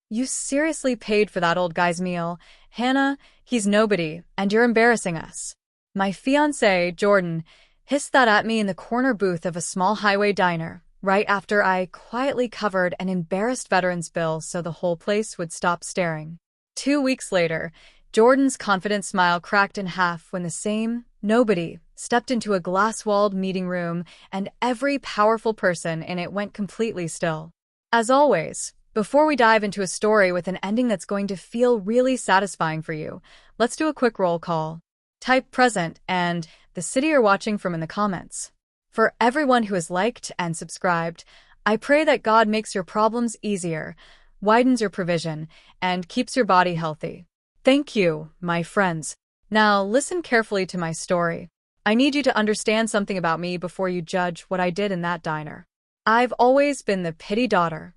You seriously paid for that old guy's meal. Hannah, he's nobody, and you're embarrassing us. My fiancé, Jordan, hissed that at me in the corner booth of a small highway diner, right after I quietly covered an embarrassed veteran's bill so the whole place would stop staring. 2 weeks later, Jordan's confident smile cracked in half when the same nobody stepped into a glass-walled meeting room and every powerful person in it went completely still. As always, before we dive into a story with an ending that's going to feel really satisfying for you, let's do a quick roll call. Type present and the city you're watching from in the comments. For everyone who has liked and subscribed, I pray that God makes your problems easier, widens your provision, and keeps your body healthy. Thank you, my friends. Now listen carefully to my story. I need you to understand something about me before you judge what I did in that diner. I've always been the pity daughter.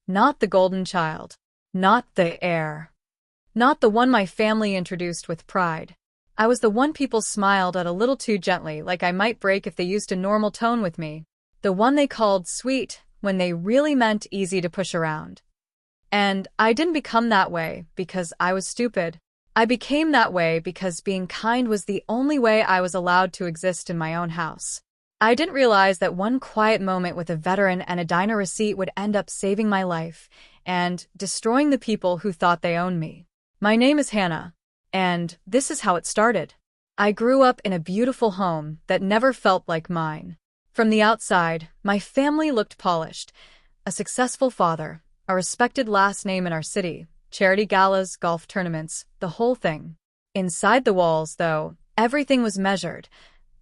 Not the golden child. Not the heir. Not the one my family introduced with pride. I was the one people smiled at a little too gently, like I might break if they used a normal tone with me. The one they called sweet when they really meant easy to push around. And I didn't become that way because I was stupid. I became that way because being kind was the only way I was allowed to exist in my own house. I didn't realize that one quiet moment with a veteran and a diner receipt would end up saving my life and destroying the people who thought they owned me. My name is Hannah, and this is how it started. I grew up in a beautiful home that never felt like mine. From the outside, my family looked polished. A successful father, a respected last name in our city, charity galas, golf tournaments, the whole thing. Inside the walls, though, everything was measured.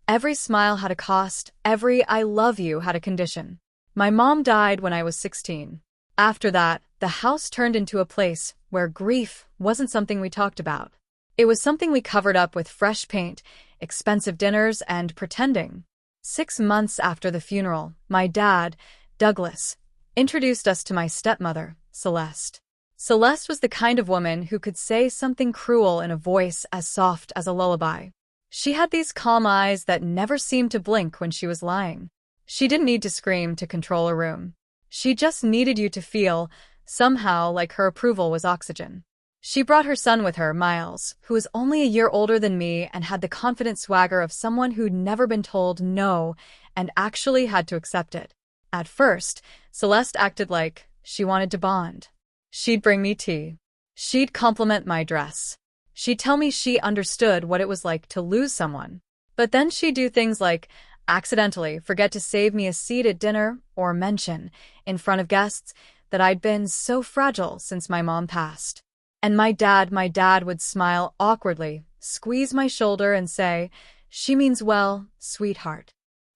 Every smile had a cost, every I love you had a condition. My mom died when I was 16. After that, the house turned into a place where grief wasn't something we talked about. It was something we covered up with fresh paint, expensive dinners, and pretending. 6 months after the funeral, my dad, Douglas, introduced us to my stepmother, Celeste. Celeste was the kind of woman who could say something cruel in a voice as soft as a lullaby. She had these calm eyes that never seemed to blink when she was lying. She didn't need to scream to control a room. She just needed you to feel, somehow, like her approval was oxygen. She brought her son with her, Miles, who was only a year older than me and had the confident swagger of someone who'd never been told no and actually had to accept it. At first, Celeste acted like she wanted to bond. She'd bring me tea. She'd compliment my dress. She'd tell me she understood what it was like to lose someone. But then she'd do things like accidentally forget to save me a seat at dinner or mention, in front of guests, that I'd been so fragile since my mom passed. And my dad would smile awkwardly, squeeze my shoulder and say, "She means well, sweetheart."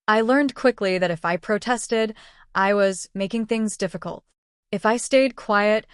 I learned quickly that if I protested, I was making things difficult. If I stayed quiet,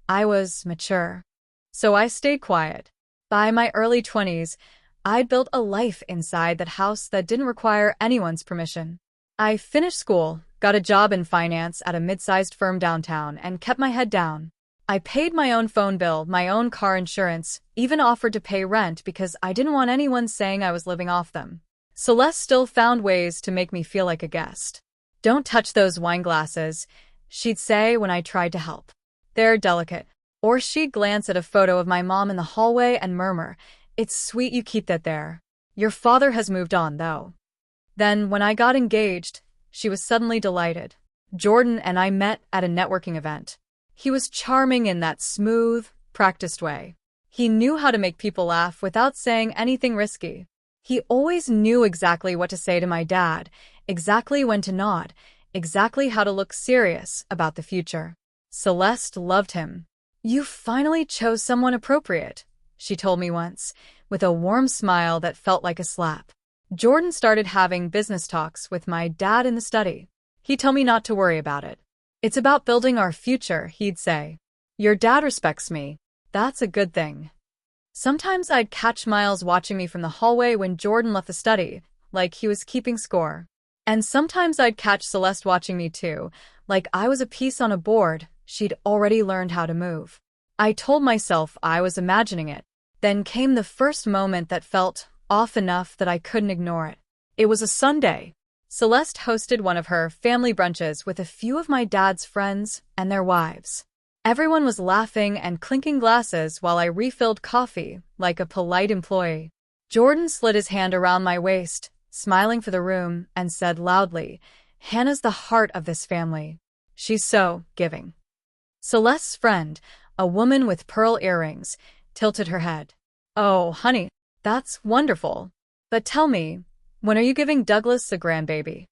I was mature. So I stayed quiet. By my early 20s, I'd built a life inside that house that didn't require anyone's permission. I finished school, got a job in finance at a mid-sized firm downtown, and kept my head down. I paid my own phone bill, my own car insurance, even offered to pay rent because I didn't want anyone saying I was living off them. Celeste still found ways to make me feel like a guest. "Don't touch those wine glasses," she'd say when I tried to help. "They're delicate." Or she'd glance at a photo of my mom in the hallway and murmur, "It's sweet you keep that there. Your father has moved on, though." Then, when I got engaged, she was suddenly delighted. Jordan and I met at a networking event. He was charming in that smooth, practiced way. He knew how to make people laugh without saying anything risky. He always knew exactly what to say to my dad, exactly when to nod, exactly how to look serious about the future. Celeste loved him. "You finally chose someone appropriate," she told me once, with a warm smile that felt like a slap. Jordan started having business talks with my dad in the study. He'd tell me not to worry about it. "It's about building our future," he'd say. "Your dad respects me. That's a good thing." Sometimes I'd catch Miles watching me from the hallway when Jordan left the study, like he was keeping score. And sometimes I'd catch Celeste watching me too, like I was a piece on a board she'd already learned how to move. I told myself I was imagining it. Then came the first moment that felt off enough that I couldn't ignore it. It was a Sunday. Celeste hosted one of her family brunches with a few of my dad's friends and their wives. Everyone was laughing and clinking glasses while I refilled coffee, like a polite employee. Jordan slid his hand around my waist, smiling for the room, and said loudly, "Hannah's the heart of this family. She's so giving." Celeste's friend, a woman with pearl earrings, tilted her head. "Oh, honey, that's wonderful. But tell me, when are you giving Douglas a grandbaby?"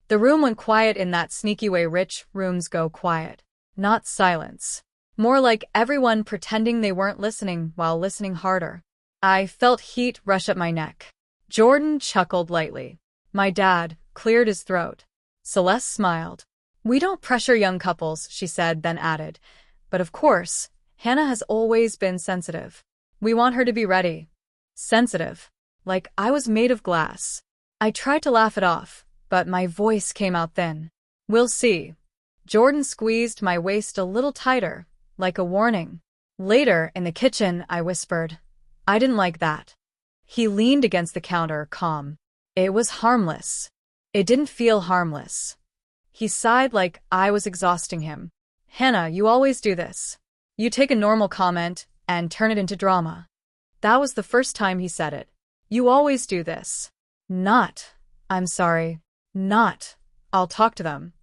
The room went quiet in that sneaky way rich rooms go quiet. Not silence. More like everyone pretending they weren't listening while listening harder. I felt heat rush up my neck. Jordan chuckled lightly. My dad cleared his throat. Celeste smiled. "We don't pressure young couples," she said, then added. "But of course, Hannah has always been sensitive. We want her to be ready." Sensitive. Like I was made of glass. I tried to laugh it off, but my voice came out thin. "We'll see." Jordan squeezed my waist a little tighter, like a warning. Later, in the kitchen, I whispered, "I didn't like that." He leaned against the counter, calm. It was harmless. It didn't feel harmless. He sighed like I was exhausting him. "Hannah, you always do this. You take a normal comment and turn it into drama." That was the first time he said it. "You always do this." Not, "I'm sorry." Not, "I'll talk to them."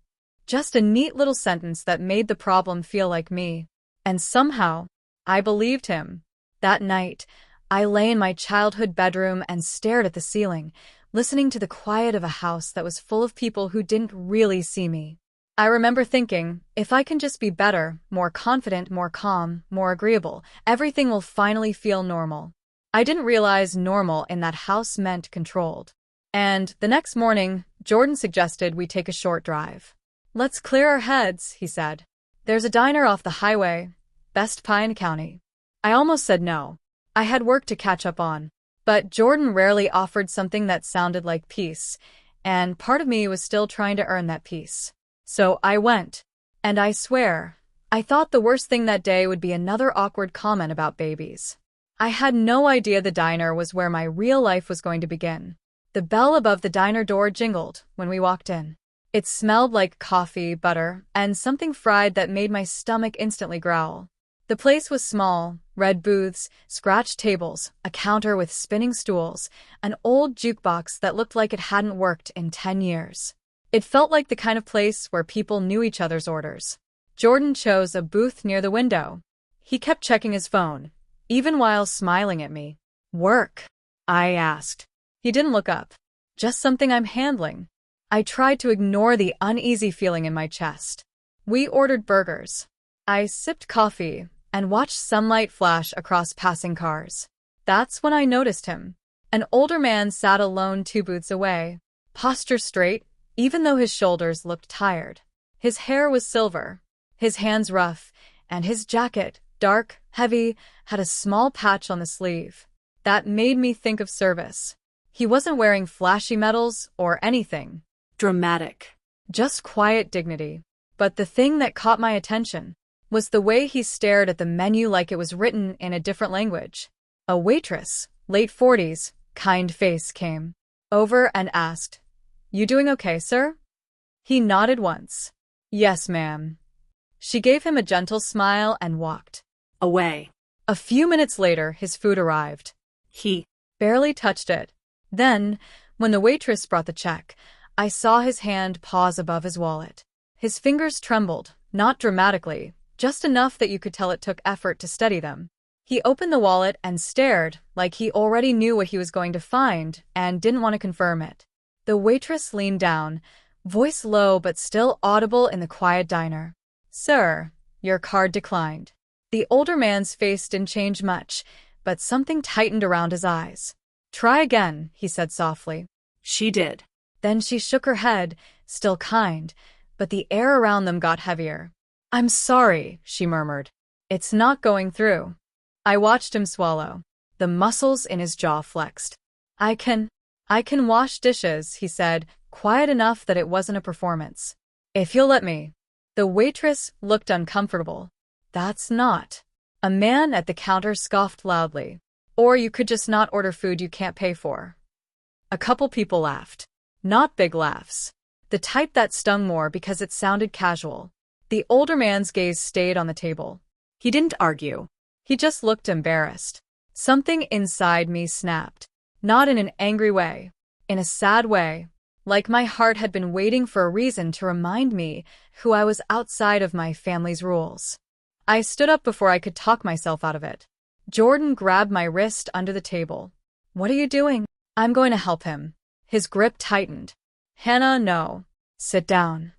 Just a neat little sentence that made the problem feel like me. And somehow, I believed him. That night, I lay in my childhood bedroom and stared at the ceiling, listening to the quiet of a house that was full of people who didn't really see me. I remember thinking, if I can just be better, more confident, more calm, more agreeable, everything will finally feel normal. I didn't realize normal in that house meant controlled. And the next morning, Jordan suggested we take a short drive. "Let's clear our heads," he said. "There's a diner off the highway, best pie in county." I almost said no. I had work to catch up on. But Jordan rarely offered something that sounded like peace, and part of me was still trying to earn that peace. So I went. And I swear, I thought the worst thing that day would be another awkward comment about babies. I had no idea the diner was where my real life was going to begin. The bell above the diner door jingled when we walked in. It smelled like coffee, butter, and something fried that made my stomach instantly growl. The place was small, red booths, scratched tables, a counter with spinning stools, an old jukebox that looked like it hadn't worked in 10 years. It felt like the kind of place where people knew each other's orders. Jordan chose a booth near the window. He kept checking his phone, even while smiling at me. "Work?" I asked. He didn't look up. "Just something I'm handling." I tried to ignore the uneasy feeling in my chest. We ordered burgers. I sipped coffee and watched sunlight flash across passing cars. That's when I noticed him. An older man sat alone 2 booths away, posture straight, even though his shoulders looked tired. His hair was silver, his hands rough, and his jacket, dark, heavy, had a small patch on the sleeve. That made me think of service. He wasn't wearing flashy medals or anything dramatic. Just quiet dignity. But the thing that caught my attention was the way he stared at the menu like it was written in a different language. A waitress, late 40s, kind face came over and asked, "You doing okay, sir?" He nodded once. "Yes, ma'am." She gave him a gentle smile and walked away. A few minutes later, his food arrived. He barely touched it. Then, when the waitress brought the check, I saw his hand pause above his wallet. His fingers trembled, not dramatically, just enough that you could tell it took effort to steady them. He opened the wallet and stared like he already knew what he was going to find and didn't want to confirm it. The waitress leaned down, voice low but still audible in the quiet diner. "Sir, your card declined." The older man's face didn't change much, but something tightened around his eyes. "Try again," he said softly. She did. Then she shook her head, still kind, but the air around them got heavier. "I'm sorry," she murmured. "It's not going through." I watched him swallow. The muscles in his jaw flexed. I can wash dishes," he said, quiet enough that it wasn't a performance. "If you'll let me." The waitress looked uncomfortable. "That's not." A man at the counter scoffed loudly. "Or you could just not order food you can't pay for." A couple people laughed. Not big laughs. The type that stung more because it sounded casual. The older man's gaze stayed on the table. He didn't argue. He just looked embarrassed. Something inside me snapped. Not in an angry way. In a sad way. Like my heart had been waiting for a reason to remind me who I was outside of my family's rules. I stood up before I could talk myself out of it. Jordan grabbed my wrist under the table. "What are you doing?" "I'm going to help him." His grip tightened. "Hannah, no. Sit down."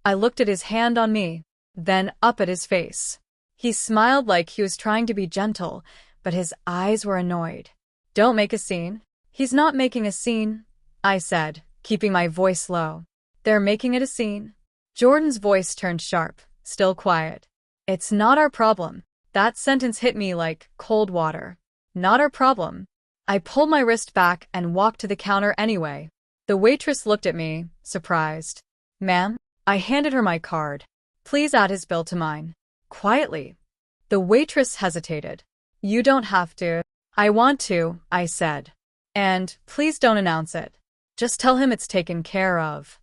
I looked at his hand on me, then up at his face. He smiled like he was trying to be gentle, but his eyes were annoyed. "Don't make a scene." "He's not making a scene," I said, keeping my voice low. "They're making it a scene." Jordan's voice turned sharp, still quiet. "It's not our problem." That sentence hit me like cold water. Not our problem. I pulled my wrist back and walked to the counter anyway. The waitress looked at me, surprised. "Ma'am?" I handed her my card. "Please add his bill to mine." Quietly. The waitress hesitated. "You don't have to." "I want to," I said. "And please don't announce it. Just tell him it's taken care of."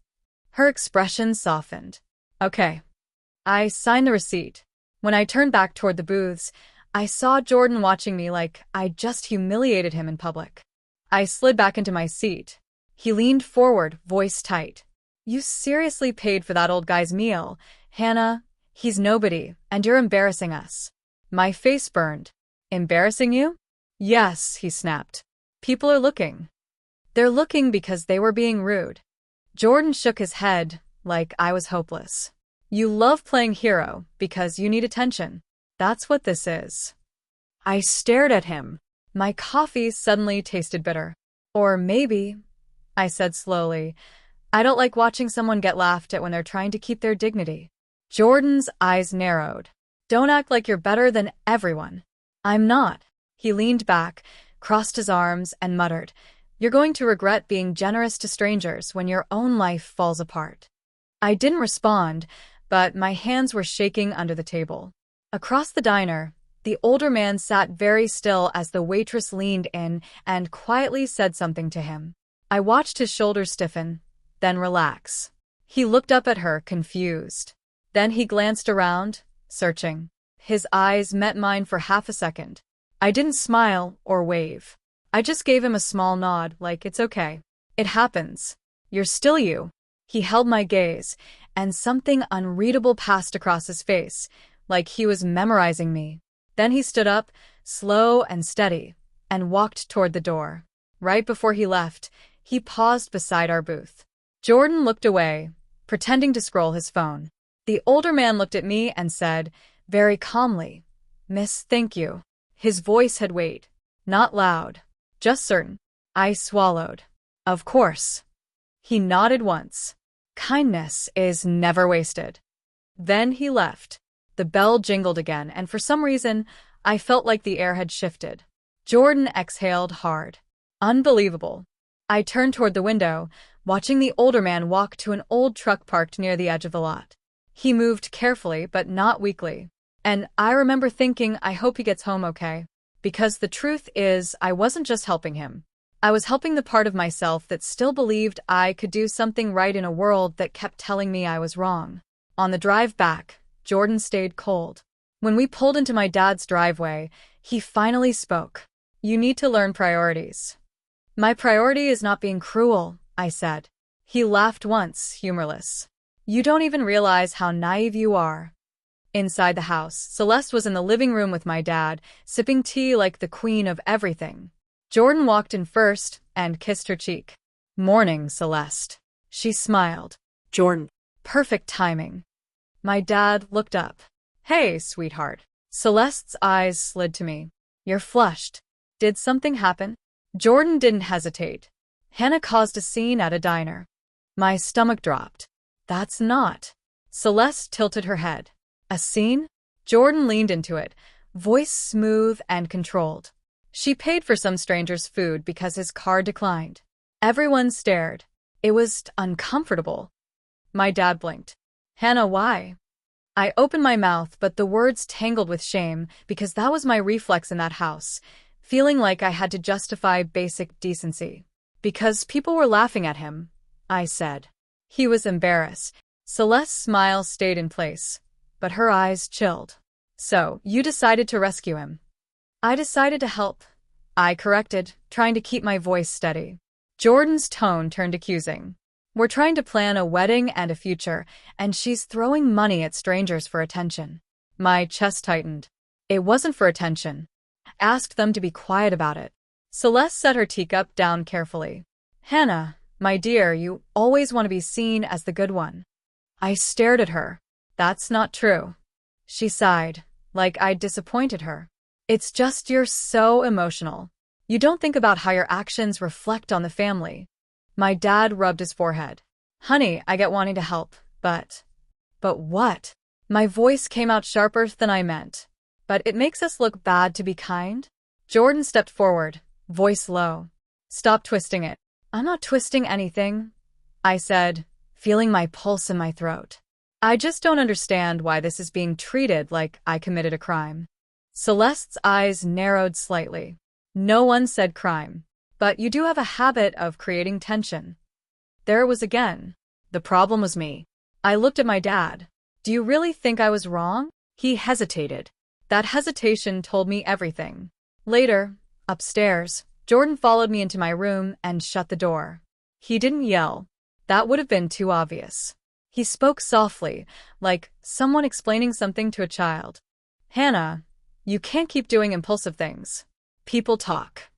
Her expression softened. "Okay." I signed the receipt. When I turned back toward the booths, I saw Jordan watching me like I'd just humiliated him in public. I slid back into my seat. He leaned forward, voice tight. "You seriously paid for that old guy's meal, Hannah? He's nobody, and you're embarrassing us." My face burned. "Embarrassing you?" "Yes," he snapped. "People are looking." "They're looking because they were being rude." Jordan shook his head, like I was hopeless. "You love playing hero because you need attention. That's what this is." I stared at him. My coffee suddenly tasted bitter. "Or maybe," I said slowly, "I don't like watching someone get laughed at when they're trying to keep their dignity." Jordan's eyes narrowed. "Don't act like you're better than everyone." "I'm not." He leaned back, crossed his arms, and muttered, "You're going to regret being generous to strangers when your own life falls apart." I didn't respond, but my hands were shaking under the table. Across the diner, the older man sat very still as the waitress leaned in and quietly said something to him. I watched his shoulders stiffen, then relax. He looked up at her, confused. Then he glanced around, searching. His eyes met mine for half a second. I didn't smile or wave. I just gave him a small nod, like it's okay. "It happens. You're still you." He held my gaze, and something unreadable passed across his face, like he was memorizing me. Then he stood up, slow and steady, and walked toward the door. Right before he left, he paused beside our booth. Jordan looked away, pretending to scroll his phone. The older man looked at me and said, very calmly, "Miss, thank you." His voice had weight. Not loud, just certain. I swallowed. "Of course." He nodded once. "Kindness is never wasted." Then he left. The bell jingled again, and for some reason, I felt like the air had shifted. Jordan exhaled hard. Unbelievable. I turned toward the window, watching the older man walk to an old truck parked near the edge of the lot. He moved carefully, but not weakly. And I remember thinking, I hope he gets home okay. Because the truth is, I wasn't just helping him. I was helping the part of myself that still believed I could do something right in a world that kept telling me I was wrong. On the drive back, Jordan stayed cold. When we pulled into my dad's driveway, he finally spoke. "You need to learn priorities." "My priority is not being cruel," I said. He laughed once, humorless. "You don't even realize how naive you are." Inside the house, Celeste was in the living room with my dad, sipping tea like the queen of everything. Jordan walked in first and kissed her cheek. "Morning, Celeste." She smiled. "Jordan." Perfect timing. My dad looked up. "Hey, sweetheart." Celeste's eyes slid to me. "You're flushed. Did something happen?" Jordan didn't hesitate. "Hannah caused a scene at a diner." My stomach dropped. "That's not." Celeste tilted her head. "A scene?" Jordan leaned into it, voice smooth and controlled. "She paid for some stranger's food because his card declined." Everyone stared. It was uncomfortable. My dad blinked. "Hannah, why?" I opened my mouth, but the words tangled with shame because that was my reflex in that house, feeling like I had to justify basic decency. "Because people were laughing at him," I said. He was embarrassed. Celeste's smile stayed in place, but her eyes chilled. So, you decided to rescue him. I decided to help, I corrected, trying to keep my voice steady. Jordan's tone turned accusing. We're trying to plan a wedding and a future, and she's throwing money at strangers for attention. My chest tightened. It wasn't for attention. Asked them to be quiet about it. Celeste set her teacup down carefully. Hannah, my dear, you always want to be seen as the good one. I stared at her. That's not true. She sighed, like I'd disappointed her. It's just you're so emotional. You don't think about how your actions reflect on the family. My dad rubbed his forehead. Honey, I get wanting to help, but what? My voice came out sharper than I meant. But it makes us look bad to be kind? Jordan stepped forward, voice low. Stop twisting it. I'm not twisting anything, I said, feeling my pulse in my throat. I just don't understand why this is being treated like I committed a crime. Celeste's eyes narrowed slightly. No one said crime, but you do have a habit of creating tension. There it was again. The problem was me. I looked at my dad. Do you really think I was wrong? He hesitated. That hesitation told me everything. Later, upstairs, Jordan followed me into my room and shut the door. He didn't yell. That would have been too obvious. He spoke softly, like someone explaining something to a child. Hannah, you can't keep doing impulsive things. People talk.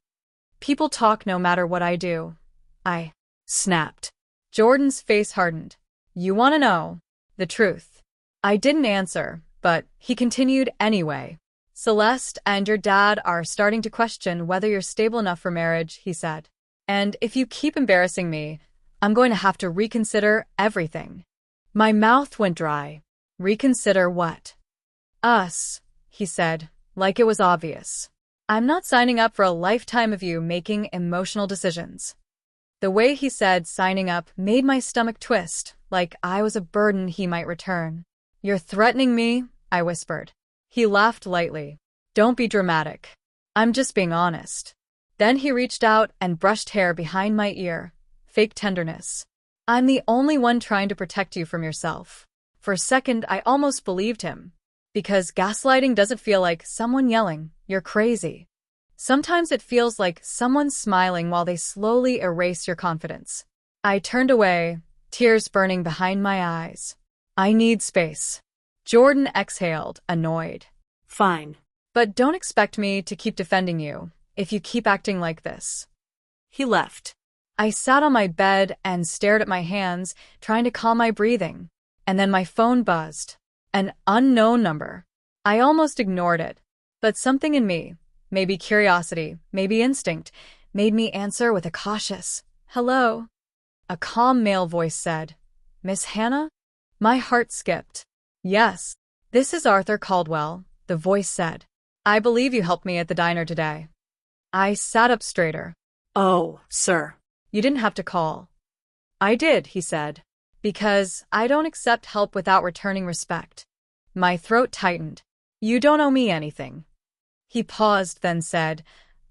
People talk no matter what I do. I snapped. Jordan's face hardened. You want to know the truth? I didn't answer, but he continued anyway. Celeste and your dad are starting to question whether you're stable enough for marriage, he said. And if you keep embarrassing me, I'm going to have to reconsider everything. My mouth went dry. Reconsider what? Us, he said, like it was obvious. I'm not signing up for a lifetime of you making emotional decisions. The way he said signing up made my stomach twist, like I was a burden he might return. You're threatening me? I whispered. He laughed lightly. Don't be dramatic. I'm just being honest. Then he reached out and brushed hair behind my ear. Fake tenderness. I'm the only one trying to protect you from yourself. For a second, I almost believed him. Because gaslighting doesn't feel like someone yelling, you're crazy. Sometimes it feels like someone smiling while they slowly erase your confidence. I turned away, tears burning behind my eyes. I need space. Jordan exhaled, annoyed. Fine. But don't expect me to keep defending you if you keep acting like this. He left. I sat on my bed and stared at my hands, trying to calm my breathing. And then my phone buzzed. An unknown number. I almost ignored it. But something in me, maybe curiosity, maybe instinct, made me answer with a cautious, hello. A calm male voice said, Miss Hannah? My heart skipped. Yes, this is Arthur Caldwell, the voice said. I believe you helped me at the diner today. I sat up straighter. Oh, sir. You didn't have to call. I did, he said. Because I don't accept help without returning respect. My throat tightened. You don't owe me anything. He paused, then said,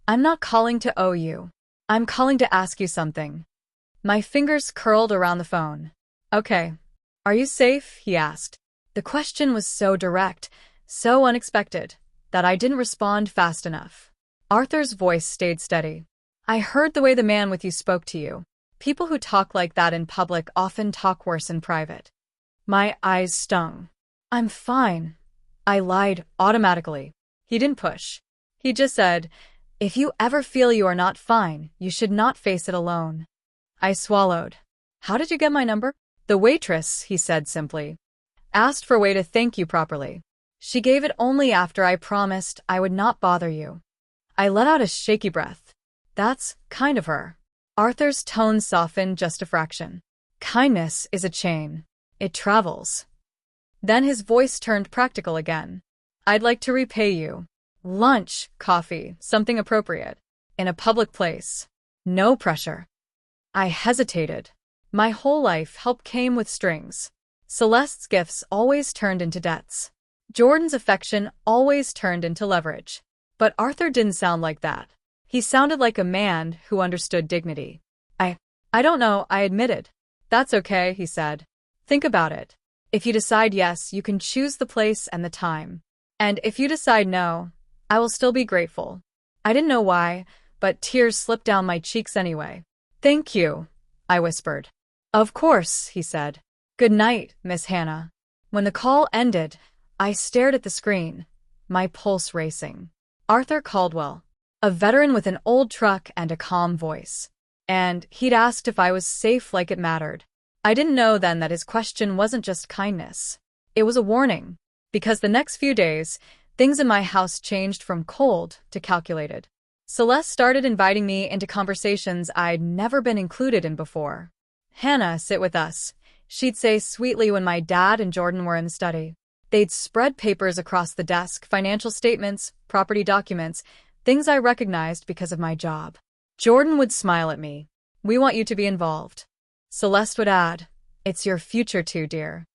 I'm not calling to owe you. I'm calling to ask you something. My fingers curled around the phone. Okay. Are you safe? He asked. The question was so direct, so unexpected, that I didn't respond fast enough. Arthur's voice stayed steady. I heard the way the man with you spoke to you. People who talk like that in public often talk worse in private. My eyes stung. I'm fine. I lied automatically. He didn't push. He just said, if you ever feel you are not fine, you should not face it alone. I swallowed. How did you get my number? The waitress, he said simply. Asked for a way to thank you properly. She gave it only after I promised I would not bother you. I let out a shaky breath. That's kind of her. Arthur's tone softened just a fraction. Kindness is a chain. It travels. Then his voice turned practical again. I'd like to repay you. Lunch, coffee, something appropriate. In a public place. No pressure. I hesitated. My whole life, help came with strings. Celeste's gifts always turned into debts. Jordan's affection always turned into leverage. But Arthur didn't sound like that. He sounded like a man who understood dignity. I don't know, I admitted. That's okay, he said. Think about it. If you decide yes, you can choose the place and the time. And if you decide no, I will still be grateful. I didn't know why, but tears slipped down my cheeks anyway. Thank you, I whispered. Of course, he said. Good night, Miss Hannah. When the call ended, I stared at the screen, my pulse racing. Arthur Caldwell, a veteran with an old truck and a calm voice. And he'd asked if I was safe like it mattered. I didn't know then that his question wasn't just kindness. It was a warning, because the next few days, things in my house changed from cold to calculated. Celeste started inviting me into conversations I'd never been included in before. Hannah, sit with us, she'd say sweetly when my dad and Jordan were in the study. They'd spread papers across the desk, financial statements, property documents, things I recognized because of my job. Jordan would smile at me. We want you to be involved. Celeste would add, it's your future too, dear.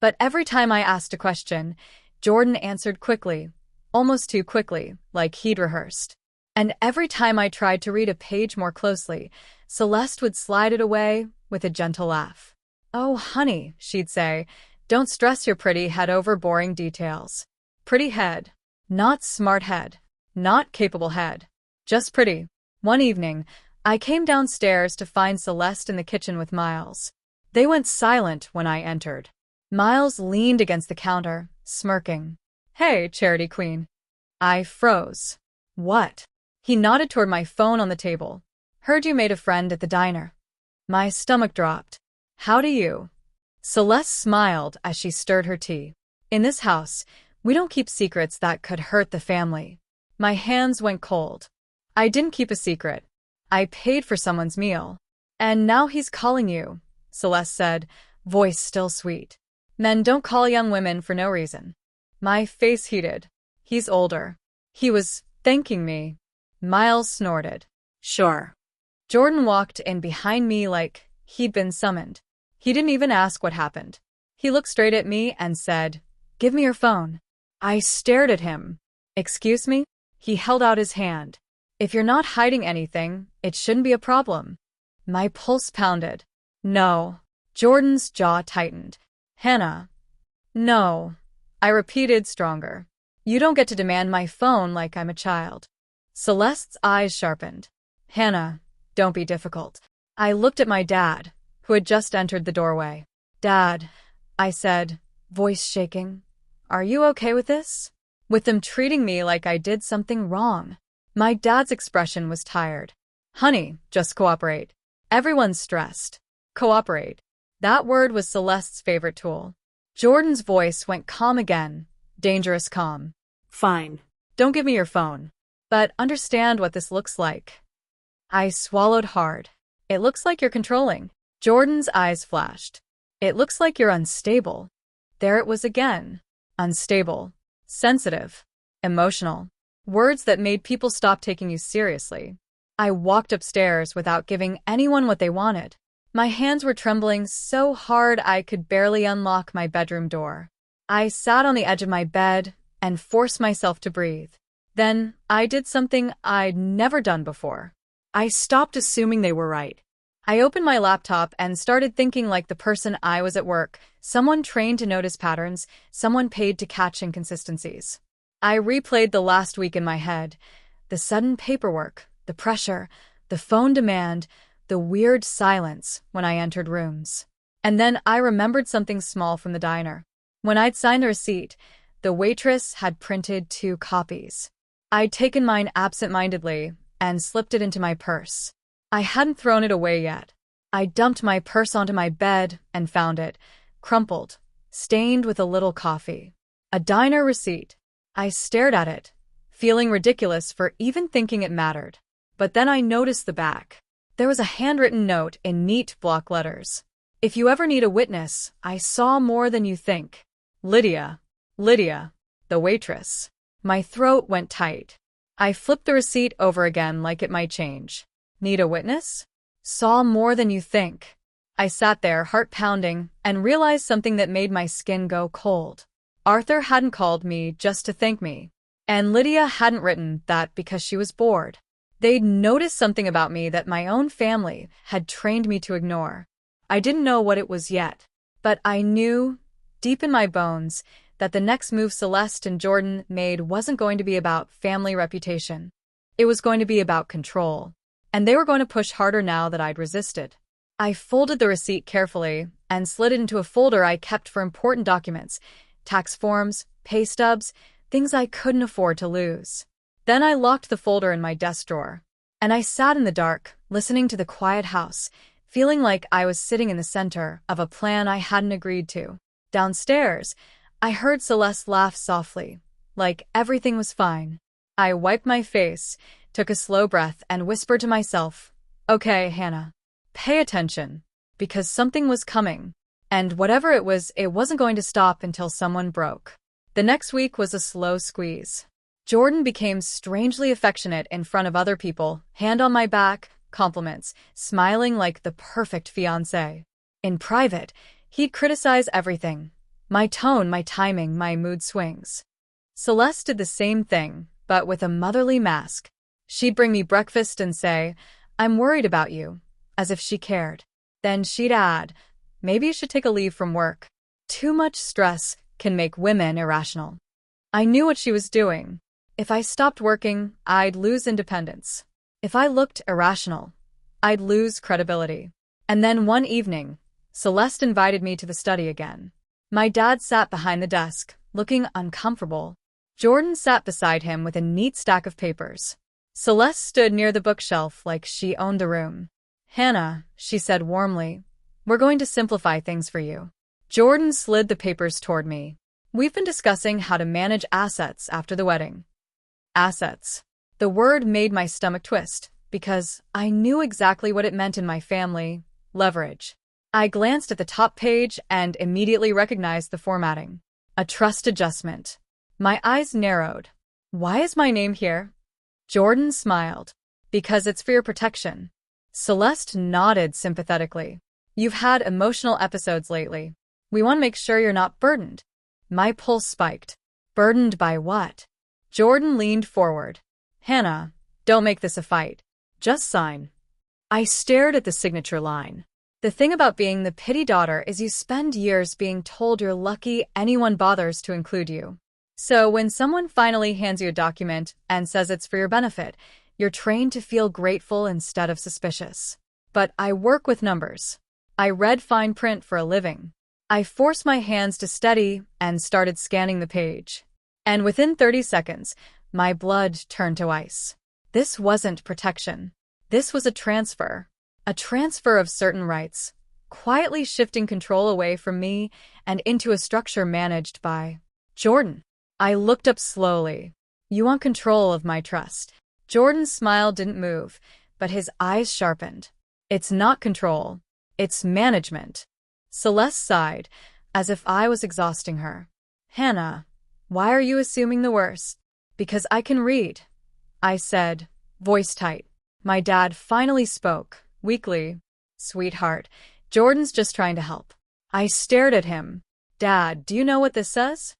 But every time I asked a question, Jordan answered quickly, almost too quickly, like he'd rehearsed. And every time I tried to read a page more closely, Celeste would slide it away with a gentle laugh. Oh, honey, she'd say, don't stress your pretty head over boring details. Pretty head. Not smart head. Not capable head. Just pretty. One evening, I came downstairs to find Celeste in the kitchen with Miles. They went silent when I entered. Miles leaned against the counter, smirking. Hey, Charity Queen. I froze. What? He nodded toward my phone on the table. Heard you made a friend at the diner. My stomach dropped. How do you? Celeste smiled as she stirred her tea. In this house, we don't keep secrets that could hurt the family. My hands went cold. I didn't keep a secret. I paid for someone's meal. And now he's calling you, Celeste said, voice still sweet. Men don't call young women for no reason. My face heated. He's older. He was thanking me. Miles snorted. Sure. Jordan walked in behind me like he'd been summoned. He didn't even ask what happened. He looked straight at me and said, Give me your phone. I stared at him. Excuse me? He held out his hand. If you're not hiding anything, it shouldn't be a problem. My pulse pounded. No. Jordan's jaw tightened. Hannah. No. I repeated stronger. You don't get to demand my phone like I'm a child. Celeste's eyes sharpened. Hannah, don't be difficult. I looked at my dad, who had just entered the doorway. Dad, I said, voice shaking. Are you okay with this? With them treating me like I did something wrong. My dad's expression was tired. Honey, just cooperate. Everyone's stressed. Cooperate. That word was Celeste's favorite tool. Jordan's voice went calm again. Dangerous calm. Fine. Don't give me your phone. But understand what this looks like. I swallowed hard. It looks like you're controlling. Jordan's eyes flashed. It looks like you're unstable. There it was again. Unstable. Sensitive. Emotional. Words that made people stop taking you seriously. I walked upstairs without giving anyone what they wanted. My hands were trembling so hard I could barely unlock my bedroom door. I sat on the edge of my bed and forced myself to breathe. Then I did something I'd never done before. I stopped assuming they were right. I opened my laptop and started thinking like the person I was at work, someone trained to notice patterns, someone paid to catch inconsistencies. I replayed the last week in my head. The sudden paperwork, the pressure, the phone demand, the weird silence when I entered rooms. And then I remembered something small from the diner. When I'd signed the receipt, the waitress had printed 2 copies. I'd taken mine absent-mindedly and slipped it into my purse. I hadn't thrown it away yet. I dumped my purse onto my bed and found it, crumpled, stained with a little coffee. A diner receipt. I stared at it, feeling ridiculous for even thinking it mattered. But then I noticed the back. There was a handwritten note in neat block letters. If you ever need a witness, I saw more than you think. Lydia. Lydia. The waitress. My throat went tight. I flipped the receipt over again like it might change. Need a witness? Saw more than you think. I sat there, heart pounding, and realized something that made my skin go cold. Arthur hadn't called me just to thank me. And Lydia hadn't written that because she was bored. They'd noticed something about me that my own family had trained me to ignore. I didn't know what it was yet, but I knew deep in my bones, that the next move Celeste and Jordan made wasn't going to be about family reputation. It was going to be about control. And they were going to push harder now that I'd resisted. I folded the receipt carefully and slid it into a folder I kept for important documents, tax forms, pay stubs, things I couldn't afford to lose. Then I locked the folder in my desk drawer. And I sat in the dark, listening to the quiet house, feeling like I was sitting in the center of a plan I hadn't agreed to. Downstairs, I heard Celeste laugh softly, like everything was fine. I wiped my face, took a slow breath, and whispered to myself, "Okay, Hannah, pay attention, because something was coming. And whatever it wasn't going to stop until someone broke." The next week was a slow squeeze. Jordan became strangely affectionate in front of other people, hand on my back, compliments, smiling like the perfect fiancé. In private, he'd criticize everything. My tone, my timing, my mood swings. Celeste did the same thing, but with a motherly mask. She'd bring me breakfast and say, "I'm worried about you," as if she cared. Then she'd add, "Maybe you should take a leave from work. Too much stress can make women irrational." I knew what she was doing. If I stopped working, I'd lose independence. If I looked irrational, I'd lose credibility. And then one evening, Celeste invited me to the study again. My dad sat behind the desk, looking uncomfortable. Jordan sat beside him with a neat stack of papers. Celeste stood near the bookshelf like she owned the room. "Hannah," she said warmly, "we're going to simplify things for you." Jordan slid the papers toward me. "We've been discussing how to manage assets after the wedding." Assets. The word made my stomach twist, because I knew exactly what it meant in my family: leverage. I glanced at the top page and immediately recognized the formatting. A trust adjustment. My eyes narrowed. "Why is my name here?" Jordan smiled. "Because it's for your protection." Celeste nodded sympathetically. "You've had emotional episodes lately. We want to make sure you're not burdened." My pulse spiked. Burdened by what? Jordan leaned forward. "Hannah, don't make this a fight. Just sign." I stared at the signature line. The thing about being the pity daughter is you spend years being told you're lucky anyone bothers to include you. So when someone finally hands you a document and says it's for your benefit, you're trained to feel grateful instead of suspicious. But I work with numbers. I read fine print for a living. I forced my hands to steady and started scanning the page. And within 30 seconds, my blood turned to ice. This wasn't protection. This was a transfer. A transfer of certain rights, quietly shifting control away from me and into a structure managed by Jordan. I looked up slowly. "You want control of my trust." Jordan's smile didn't move, but his eyes sharpened. "It's not control. It's management." Celeste sighed, as if I was exhausting her. "Hannah, why are you assuming the worst?" "Because I can read," I said, voice tight. My dad finally spoke, weakly. "Sweetheart, Jordan's just trying to help." I stared at him. "Dad, do you know what this says?"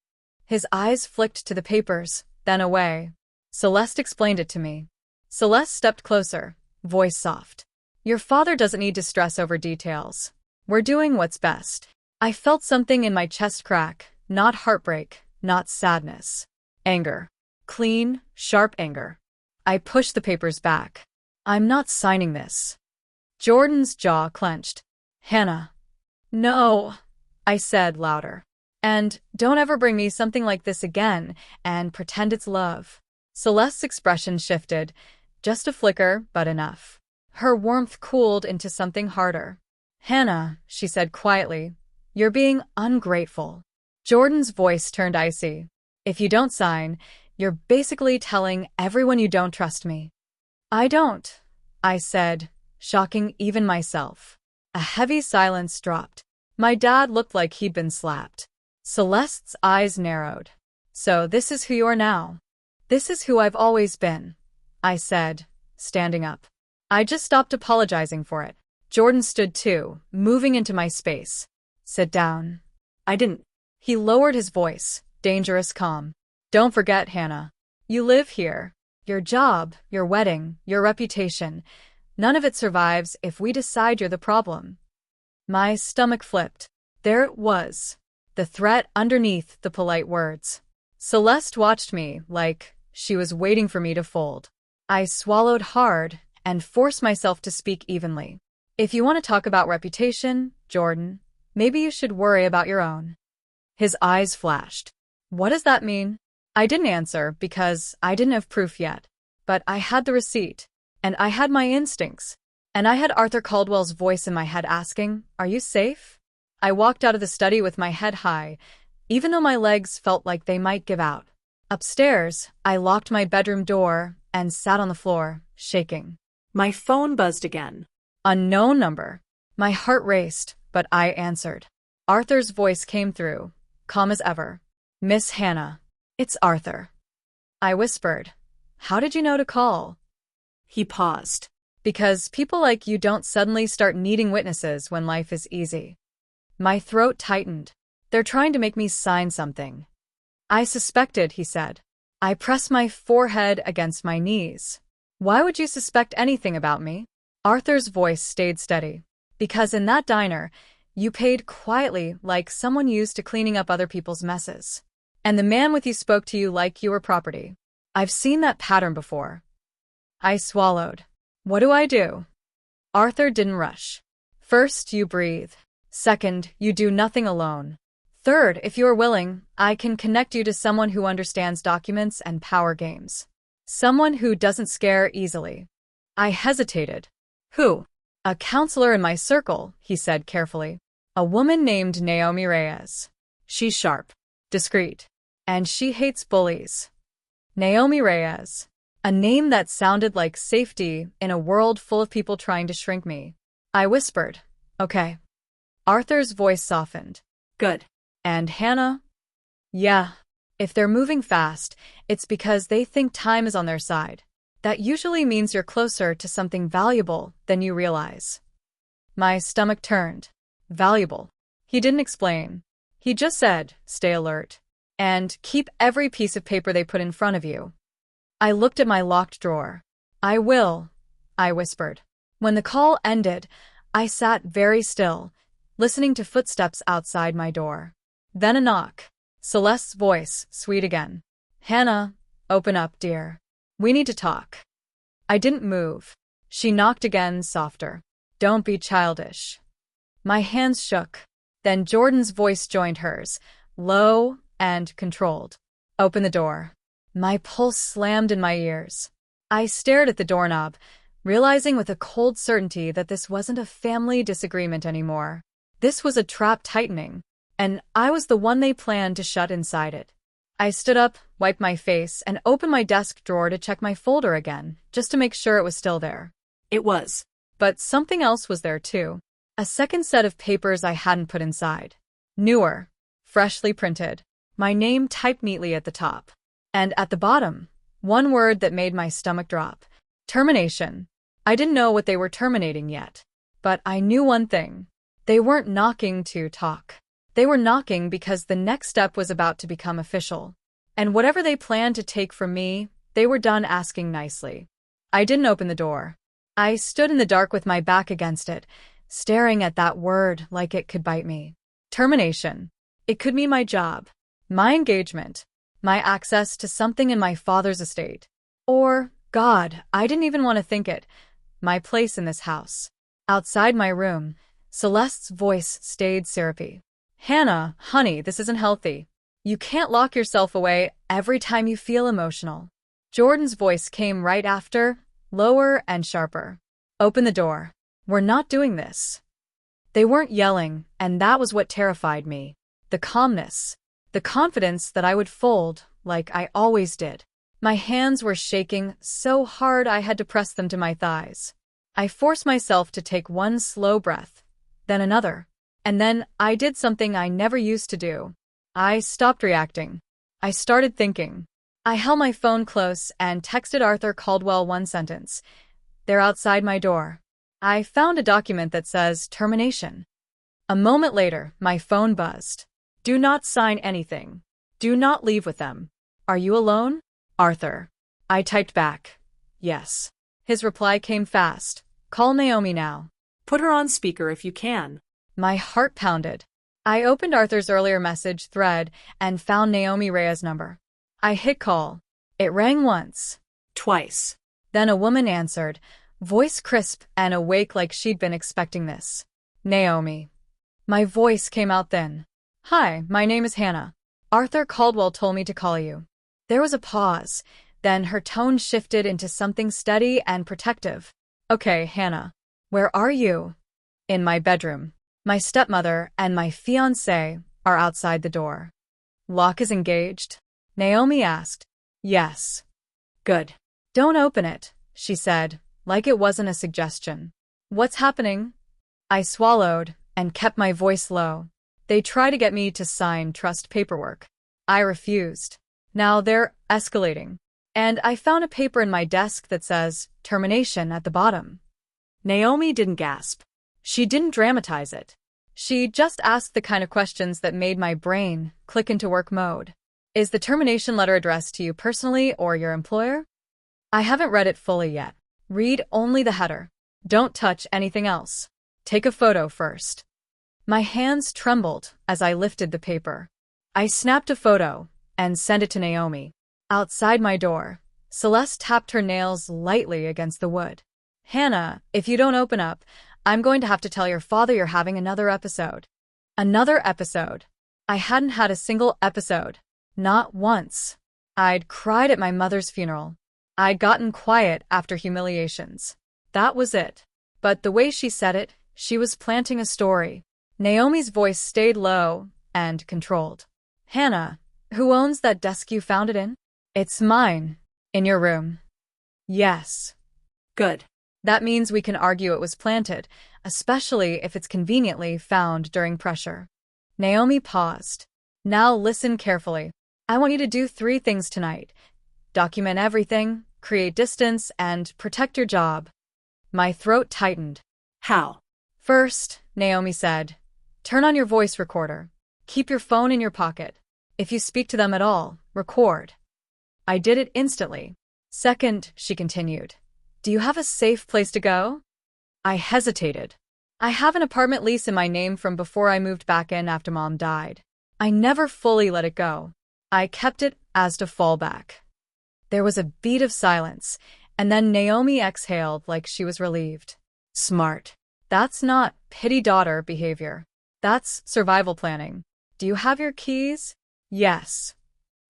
His eyes flicked to the papers, then away. "Celeste explained it to me." Celeste stepped closer, voice soft. "Your father doesn't need to stress over details. We're doing what's best." I felt something in my chest crack, not heartbreak, not sadness. Anger. Clean, sharp anger. I pushed the papers back. "I'm not signing this." Jordan's jaw clenched. "Hannah." "No," I said louder. "And don't ever bring me something like this again and pretend it's love." Celeste's expression shifted. Just a flicker, but enough. Her warmth cooled into something harder. "Hannah," she said quietly, "you're being ungrateful." Jordan's voice turned icy. "If you don't sign, you're basically telling everyone you don't trust me." "I don't," I said, shocking even myself. A heavy silence dropped. My dad looked like he'd been slapped. Celeste's eyes narrowed. "So this is who you are now?" "This is who I've always been," I said, standing up. I just stopped apologizing for it. Jordan stood too, moving into my space. "Sit down." "I didn't." He lowered his voice, dangerous calm. "Don't forget, Hannah. You live here. Your job, your wedding, your reputation. None of it survives if we decide you're the problem." My stomach flipped. There it was. the threat underneath the polite words. Celeste watched me like she was waiting for me to fold. I swallowed hard and forced myself to speak evenly. If you want to talk about reputation, Jordan, maybe you should worry about your own. His eyes flashed. What does that mean? I didn't answer because I didn't have proof yet. But I had the receipt, and I had my instincts, and I had Arthur Caldwell's voice in my head asking, "Are you safe?" I walked out of the study with my head high, even though my legs felt like they might give out. Upstairs, I locked my bedroom door and sat on the floor, shaking. My phone buzzed again. Unknown number. My heart raced, but I answered. Arthur's voice came through, calm as ever. "Miss Hannah, it's Arthur." I whispered. "How did you know to call?" He paused. "Because people like you don't suddenly start needing witnesses when life is easy." My throat tightened. "They're trying to make me sign something." "I suspected," he said. I pressed my forehead against my knees. "Why would you suspect anything about me?" Arthur's voice stayed steady. "Because in that diner, you paid quietly like someone used to cleaning up other people's messes. And the man with you spoke to you like you were property. I've seen that pattern before." I swallowed. "What do I do?" Arthur didn't rush. "First, you breathe. Second, you do nothing alone. Third, if you are willing, I can connect you to someone who understands documents and power games. Someone who doesn't scare easily." I hesitated. "Who?" "A counselor in my circle," he said carefully. "A woman named Naomi Reyes. She's sharp, discreet, and she hates bullies." Naomi Reyes. A name that sounded like safety in a world full of people trying to shrink me. I whispered, "Okay." Arthur's voice softened. "Good. "And Hannah?" "Yeah. If they're moving fast, it's because they think time is on their side. That usually means you're closer to something valuable than you realize." My stomach turned. Valuable. He didn't explain. He just said, "Stay alert. And keep every piece of paper they put in front of you." I looked at my locked drawer. "I will," I whispered. When the call ended, I sat very still, listening to footsteps outside my door. Then a knock. Celeste's voice, sweet again. "Hannah, open up, dear. We need to talk." I didn't move. She knocked again, softer. "Don't be childish." My hands shook. Then Jordan's voice joined hers, low and controlled. "Open the door." My pulse slammed in my ears. I stared at the doorknob, realizing with a cold certainty that this wasn't a family disagreement anymore. This was a trap tightening, and I was the one they planned to shut inside it. I stood up, wiped my face, and opened my desk drawer to check my folder again, just to make sure it was still there. It was. But something else was there too. A second set of papers I hadn't put inside. Newer, freshly printed, my name typed neatly at the top. And at the bottom, one word that made my stomach drop. Termination. I didn't know what they were terminating yet. But I knew one thing. They weren't knocking to talk. They were knocking because the next step was about to become official. And whatever they planned to take from me, they were done asking nicely. I didn't open the door. I stood in the dark with my back against it, staring at that word like it could bite me. Termination. It could mean my job, my engagement, my access to something in my father's estate. Or, God, I didn't even want to think it, my place in this house. Outside my room, Celeste's voice stayed syrupy. "Hannah, honey, this isn't healthy. You can't lock yourself away every time you feel emotional." Jordan's voice came right after, lower and sharper. "Open the door. We're not doing this." They weren't yelling, and that was what terrified me. The calmness. The confidence that I would fold, like I always did. My hands were shaking so hard I had to press them to my thighs. I forced myself to take one slow breath, then another. And then I did something I never used to do. I stopped reacting. I started thinking. I held my phone close and texted Arthur Caldwell one sentence. "They're outside my door." I found a document that says termination. A moment later, my phone buzzed. "Do not sign anything. Do not leave with them. Are you alone? Arthur." I typed back, "Yes." His reply came fast. "Call Naomi now." "Put her on speaker if you can." My heart pounded. I opened Arthur's earlier message thread and found Naomi Rhea's number. I hit call. It rang once. Twice. Then a woman answered, voice crisp and awake like she'd been expecting this. Naomi. My voice came out thin. Hi, my name is Hannah. Arthur Caldwell told me to call you. There was a pause. Then her tone shifted into something steady and protective. Okay, Hannah. Where are you? In my bedroom. My stepmother and my fiancé are outside the door. Lock is engaged? Naomi asked. Yes. Good. Don't open it, she said, like it wasn't a suggestion. What's happening? I swallowed and kept my voice low. They try to get me to sign trust paperwork. I refused. Now they're escalating. And I found a paper in my desk that says termination at the bottom. Naomi didn't gasp. She didn't dramatize it. She just asked the kind of questions that made my brain click into work mode. Is the termination letter addressed to you personally or your employer? I haven't read it fully yet. Read only the header. Don't touch anything else. Take a photo first. My hands trembled as I lifted the paper. I snapped a photo and sent it to Naomi. Outside my door, Celeste tapped her nails lightly against the wood. Hannah, if you don't open up, I'm going to have to tell your father you're having another episode. Another episode. I hadn't had a single episode. Not once. I'd cried at my mother's funeral. I'd gotten quiet after humiliations. That was it. But the way she said it, she was planting a story. Naomi's voice stayed low and controlled. Hannah, who owns that desk you found it in? It's mine. In your room. Yes. Good. That means we can argue it was planted, especially if it's conveniently found during pressure. Naomi paused. Now listen carefully. I want you to do 3 things tonight. Document everything, create distance, and protect your job. My throat tightened. How? First, Naomi said, turn on your voice recorder. Keep your phone in your pocket. If you speak to them at all, record. I did it instantly. Second, she continued, do you have a safe place to go? I hesitated. I have an apartment lease in my name from before I moved back in after Mom died. I never fully let it go. I kept it as to fallback. There was a beat of silence, and then Naomi exhaled like she was relieved. Smart. That's not pity-daughter behavior. That's survival planning. Do you have your keys? Yes.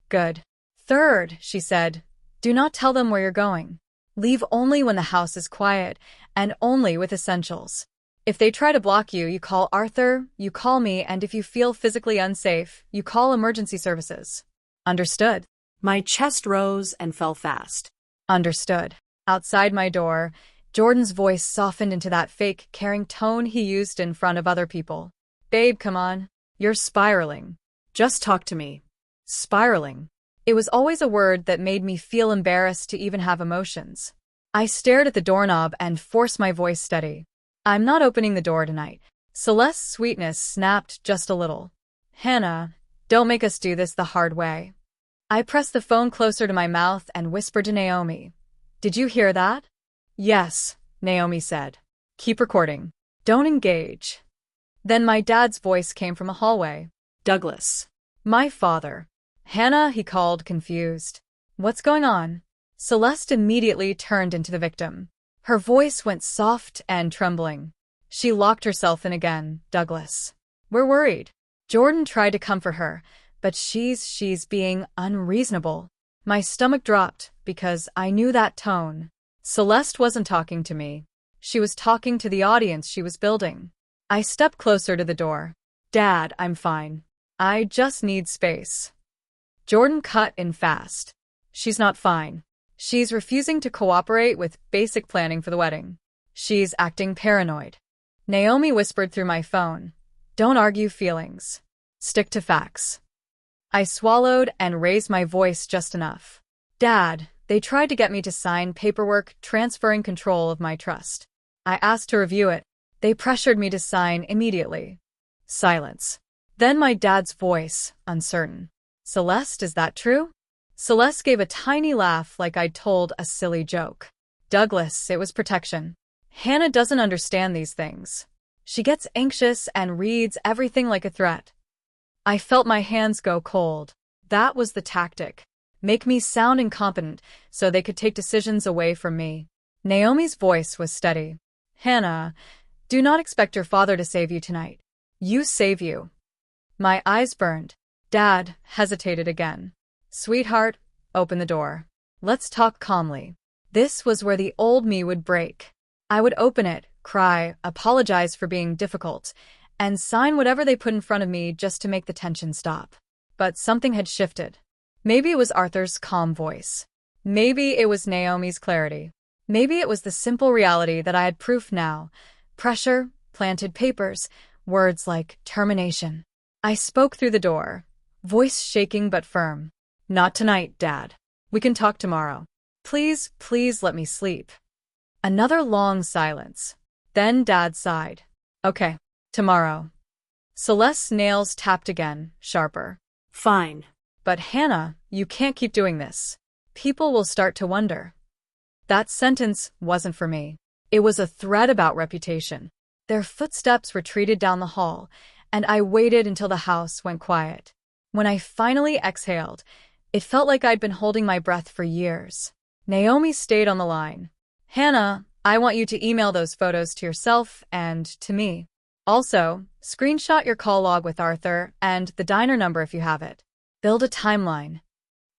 Good. Third, she said, do not tell them where you're going. Leave only when the house is quiet, and only with essentials. If they try to block you, you call Arthur, you call me, and if you feel physically unsafe, you call emergency services. Understood? My chest rose and fell fast. Understood. Outside my door, Jordan's voice softened into that fake, caring tone he used in front of other people. Babe, come on. You're spiraling. Just talk to me. Spiraling. It was always a word that made me feel embarrassed to even have emotions. I stared at the doorknob and forced my voice steady. I'm not opening the door tonight. Celeste's sweetness snapped just a little. Hannah, don't make us do this the hard way. I pressed the phone closer to my mouth and whispered to Naomi. Did you hear that? Yes, Naomi said. Keep recording. Don't engage. Then my dad's voice came from a hallway. Douglas. My father. Hannah, he called, confused. What's going on? Celeste immediately turned into the victim. Her voice went soft and trembling. She locked herself in again. Douglas. We're worried. Jordan tried to comfort her, but she's being unreasonable. My stomach dropped because I knew that tone. Celeste wasn't talking to me. She was talking to the audience she was building. I stepped closer to the door. Dad, I'm fine. I just need space. Jordan cut in fast. She's not fine. She's refusing to cooperate with basic planning for the wedding. She's acting paranoid. Naomi whispered through my phone. Don't argue feelings. Stick to facts. I swallowed and raised my voice just enough. Dad, they tried to get me to sign paperwork transferring control of my trust. I asked to review it. They pressured me to sign immediately. Silence. Then my dad's voice, uncertain. Celeste, is that true? Celeste gave a tiny laugh like I'd told a silly joke. Douglas, it was protection. Hannah doesn't understand these things. She gets anxious and reads everything like a threat. I felt my hands go cold. That was the tactic. Make me sound incompetent so they could take decisions away from me. Naomi's voice was steady. Hannah, do not expect your father to save you tonight. You save you. My eyes burned. Dad hesitated again. Sweetheart, open the door. Let's talk calmly. This was where the old me would break. I would open it, cry, apologize for being difficult, and sign whatever they put in front of me just to make the tension stop. But something had shifted. Maybe it was Arthur's calm voice. Maybe it was Naomi's clarity. Maybe it was the simple reality that I had proof now. Pressure, planted papers, words like termination. I spoke through the door, voice shaking but firm. Not tonight, Dad. We can talk tomorrow. Please, please let me sleep. Another long silence. Then Dad sighed. Okay, tomorrow. Celeste's nails tapped again, sharper. Fine. But Hannah, you can't keep doing this. People will start to wonder. That sentence wasn't for me. It was a threat about reputation. Their footsteps retreated down the hall, and I waited until the house went quiet. When I finally exhaled, it felt like I'd been holding my breath for years. Naomi stayed on the line. Hannah, I want you to email those photos to yourself and to me. Also, screenshot your call log with Arthur and the diner number if you have it. Build a timeline.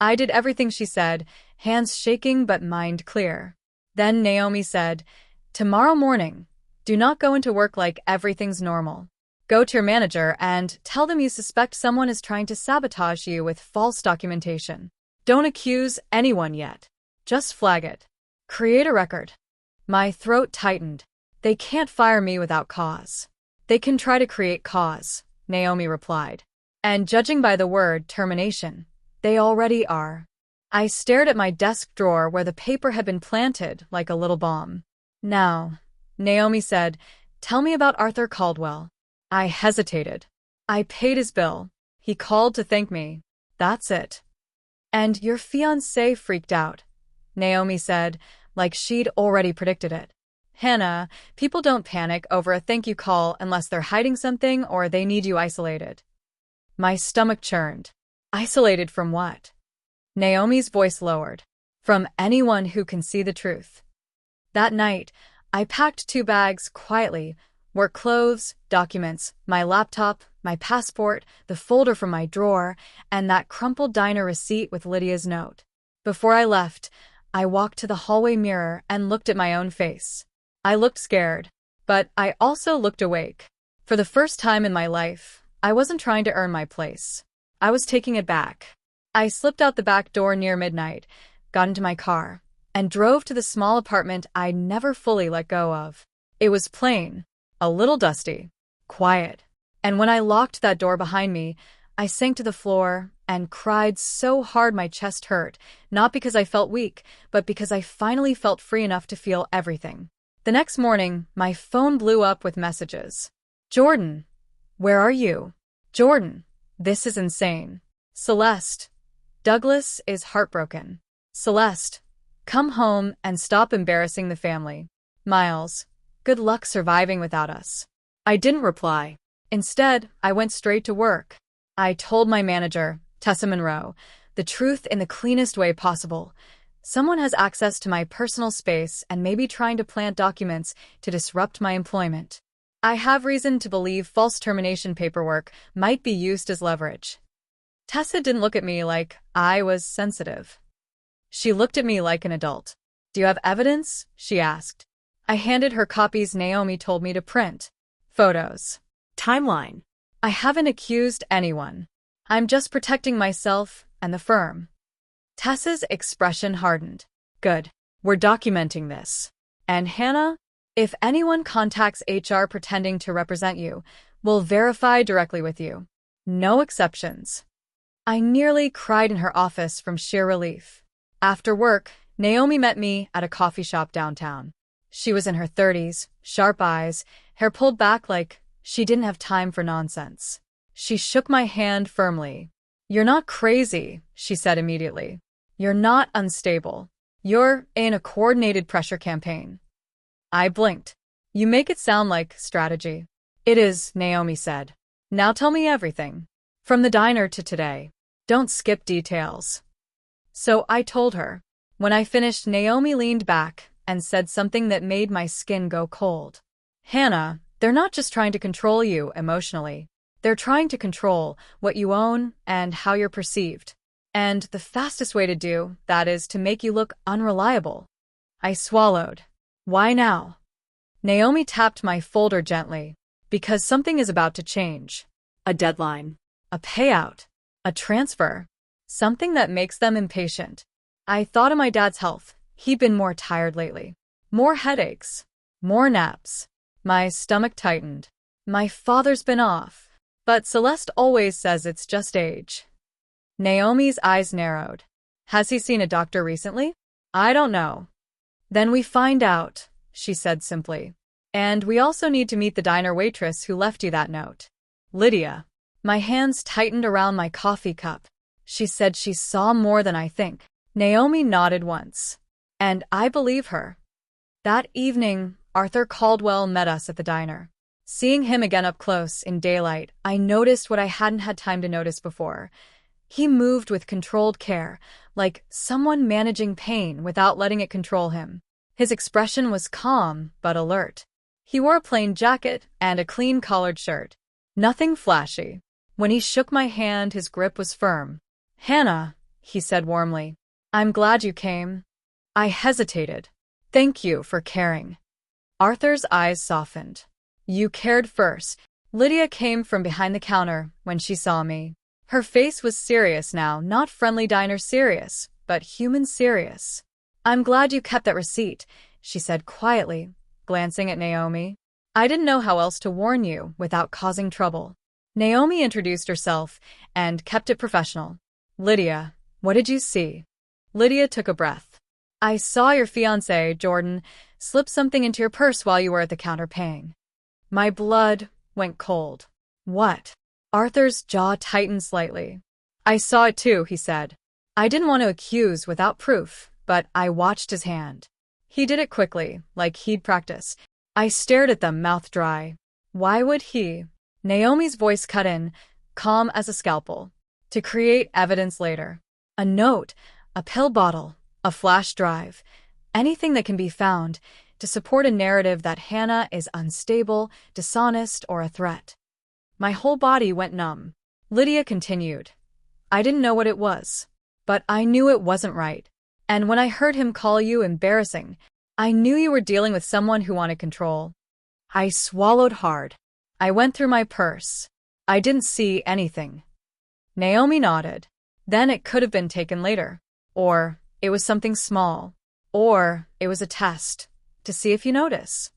I did everything she said, hands shaking but mind clear. Then Naomi said, tomorrow morning, do not go into work like everything's normal. Go to your manager and tell them you suspect someone is trying to sabotage you with false documentation. Don't accuse anyone yet. Just flag it. Create a record. My throat tightened. They can't fire me without cause. They can try to create cause, Naomi replied. And judging by the word termination, they already are. I stared at my desk drawer where the paper had been planted like a little bomb. Now, Naomi said, tell me about Arthur Caldwell. I hesitated. I paid his bill. He called to thank me. That's it. And your fiancé freaked out, Naomi said, like she'd already predicted it. Hannah, people don't panic over a thank you call unless they're hiding something or they need you isolated. My stomach churned. Isolated from what? Naomi's voice lowered. From anyone who can see the truth. That night, I packed 2 bags quietly, work clothes, documents, my laptop, my passport, the folder from my drawer, and that crumpled diner receipt with Lydia's note. Before I left, I walked to the hallway mirror and looked at my own face. I looked scared, but I also looked awake. For the first time in my life, I wasn't trying to earn my place. I was taking it back. I slipped out the back door near midnight, got into my car, and drove to the small apartment I'd never fully let go of. It was plain, a little dusty, quiet. And when I locked that door behind me, I sank to the floor and cried so hard my chest hurt, not because I felt weak, but because I finally felt free enough to feel everything. The next morning, my phone blew up with messages. Jordan, where are you? Jordan, this is insane. Celeste, Douglas is heartbroken. Celeste, come home and stop embarrassing the family. Miles, good luck surviving without us. I didn't reply. Instead, I went straight to work. I told my manager, Tessa Monroe, the truth in the cleanest way possible. Someone has access to my personal space and may be trying to plant documents to disrupt my employment. I have reason to believe false termination paperwork might be used as leverage. Tessa didn't look at me like I was sensitive. She looked at me like an adult. Do you have evidence? She asked. I handed her copies Naomi told me to print. Photos. Timeline. I haven't accused anyone. I'm just protecting myself and the firm. Tessa's expression hardened. Good. We're documenting this. And Hannah, if anyone contacts HR pretending to represent you, we'll verify directly with you. No exceptions. I nearly cried in her office from sheer relief. After work, Naomi met me at a coffee shop downtown. She was in her 30s, sharp eyes, hair pulled back like she didn't have time for nonsense. She shook my hand firmly. You're not crazy, she said immediately. You're not unstable. You're in a coordinated pressure campaign. I blinked. You make it sound like strategy. It is, Naomi said. Now tell me everything. From the diner to today. Don't skip details. So I told her. When I finished, Naomi leaned back and said something that made my skin go cold. Hannah, they're not just trying to control you emotionally. They're trying to control what you own and how you're perceived. And the fastest way to do that is to make you look unreliable. I swallowed. Why now? Naomi tapped my folder gently. Because something is about to change. A deadline. A payout. A transfer. Something that makes them impatient. I thought of my dad's health. He'd been more tired lately. More headaches. More naps. My stomach tightened. My father's been off. But Celeste always says it's just age. Naomi's eyes narrowed. Has he seen a doctor recently? I don't know. Then we find out, she said simply. And we also need to meet the diner waitress who left you that note. Lydia. My hands tightened around my coffee cup. She said she saw more than I think. Naomi nodded once. And I believe her. That evening, Arthur Caldwell met us at the diner. Seeing him again up close in daylight, I noticed what I hadn't had time to notice before. He moved with controlled care, like someone managing pain without letting it control him. His expression was calm but alert. He wore a plain jacket and a clean collared shirt. Nothing flashy. When he shook my hand, his grip was firm. Hannah, he said warmly. I'm glad you came. I hesitated. Thank you for caring. Arthur's eyes softened. You cared first. Lydia came from behind the counter when she saw me. Her face was serious now, not friendly diner serious, but human serious. I'm glad you kept that receipt, she said quietly, glancing at Naomi. I didn't know how else to warn you without causing trouble. Naomi introduced herself and kept it professional. Lydia, what did you see? Lydia took a breath. I saw your fiancé, Jordan, slip something into your purse while you were at the counter paying. My blood went cold. What? Arthur's jaw tightened slightly. I saw it too, he said. I didn't want to accuse without proof, but I watched his hand. He did it quickly, like he'd practiced. I stared at them, mouth dry. Why would he? Naomi's voice cut in, calm as a scalpel. To create evidence later. A note, a pill bottle, a flash drive. Anything that can be found to support a narrative that Hannah is unstable, dishonest, or a threat. My whole body went numb. Lydia continued. I didn't know what it was, but I knew it wasn't right. And when I heard him call you embarrassing, I knew you were dealing with someone who wanted control. I swallowed hard. I went through my purse. I didn't see anything. Naomi nodded. Then it could have been taken later. Or it was something small. Or it was a test. To see if you notice.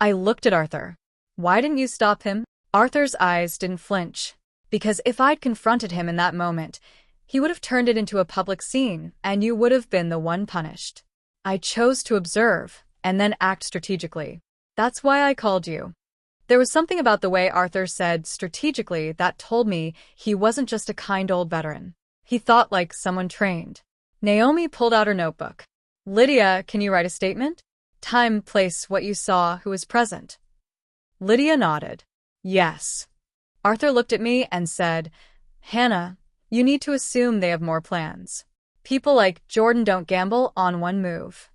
I looked at Arthur. Why didn't you stop him? Arthur's eyes didn't flinch. Because if I'd confronted him in that moment, he would have turned it into a public scene, and you would have been the one punished. I chose to observe, and then act strategically. That's why I called you. There was something about the way Arthur said strategically that told me he wasn't just a kind old veteran. He thought like someone trained. Naomi pulled out her notebook. Lydia, can you write a statement? Time, place, what you saw, who was present. Lydia nodded. Yes. Arthur looked at me and said, Hannah, you need to assume they have more plans. People like Jordan don't gamble on one move.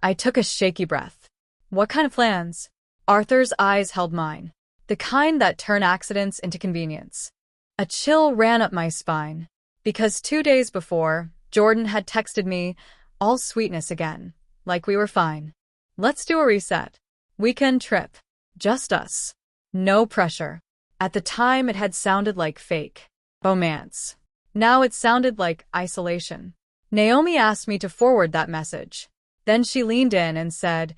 I took a shaky breath. What kind of plans? Arthur's eyes held mine. The kind that turn accidents into convenience. A chill ran up my spine. Because 2 days before, Jordan had texted me, all sweetness again, like we were fine. Let's do a reset. Weekend trip. Just us. No pressure. At the time it had sounded like fake romance. Now it sounded like isolation. Naomi asked me to forward that message. Then she leaned in and said,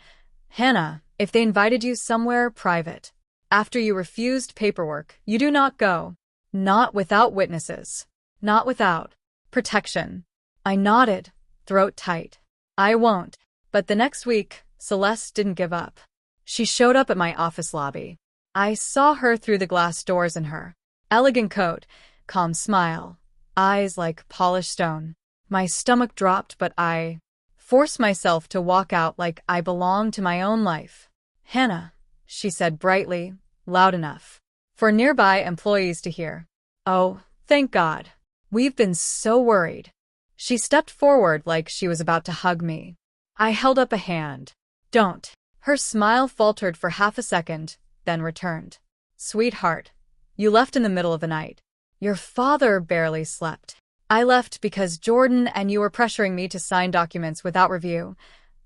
Hannah, if they invited you somewhere private, after you refused paperwork, you do not go. Not without witnesses. Not without protection. I nodded, throat tight. I won't. But the next week, Celeste didn't give up. She showed up at my office lobby. I saw her through the glass doors in her elegant coat, calm smile, eyes like polished stone. My stomach dropped, but I forced myself to walk out like I belonged to my own life. Hannah, she said brightly, loud enough for nearby employees to hear. Oh, thank God. We've been so worried. She stepped forward like she was about to hug me. I held up a hand. Don't. Her smile faltered for half a second, then returned. Sweetheart, you left in the middle of the night. Your father barely slept. I left because Jordan and you were pressuring me to sign documents without review,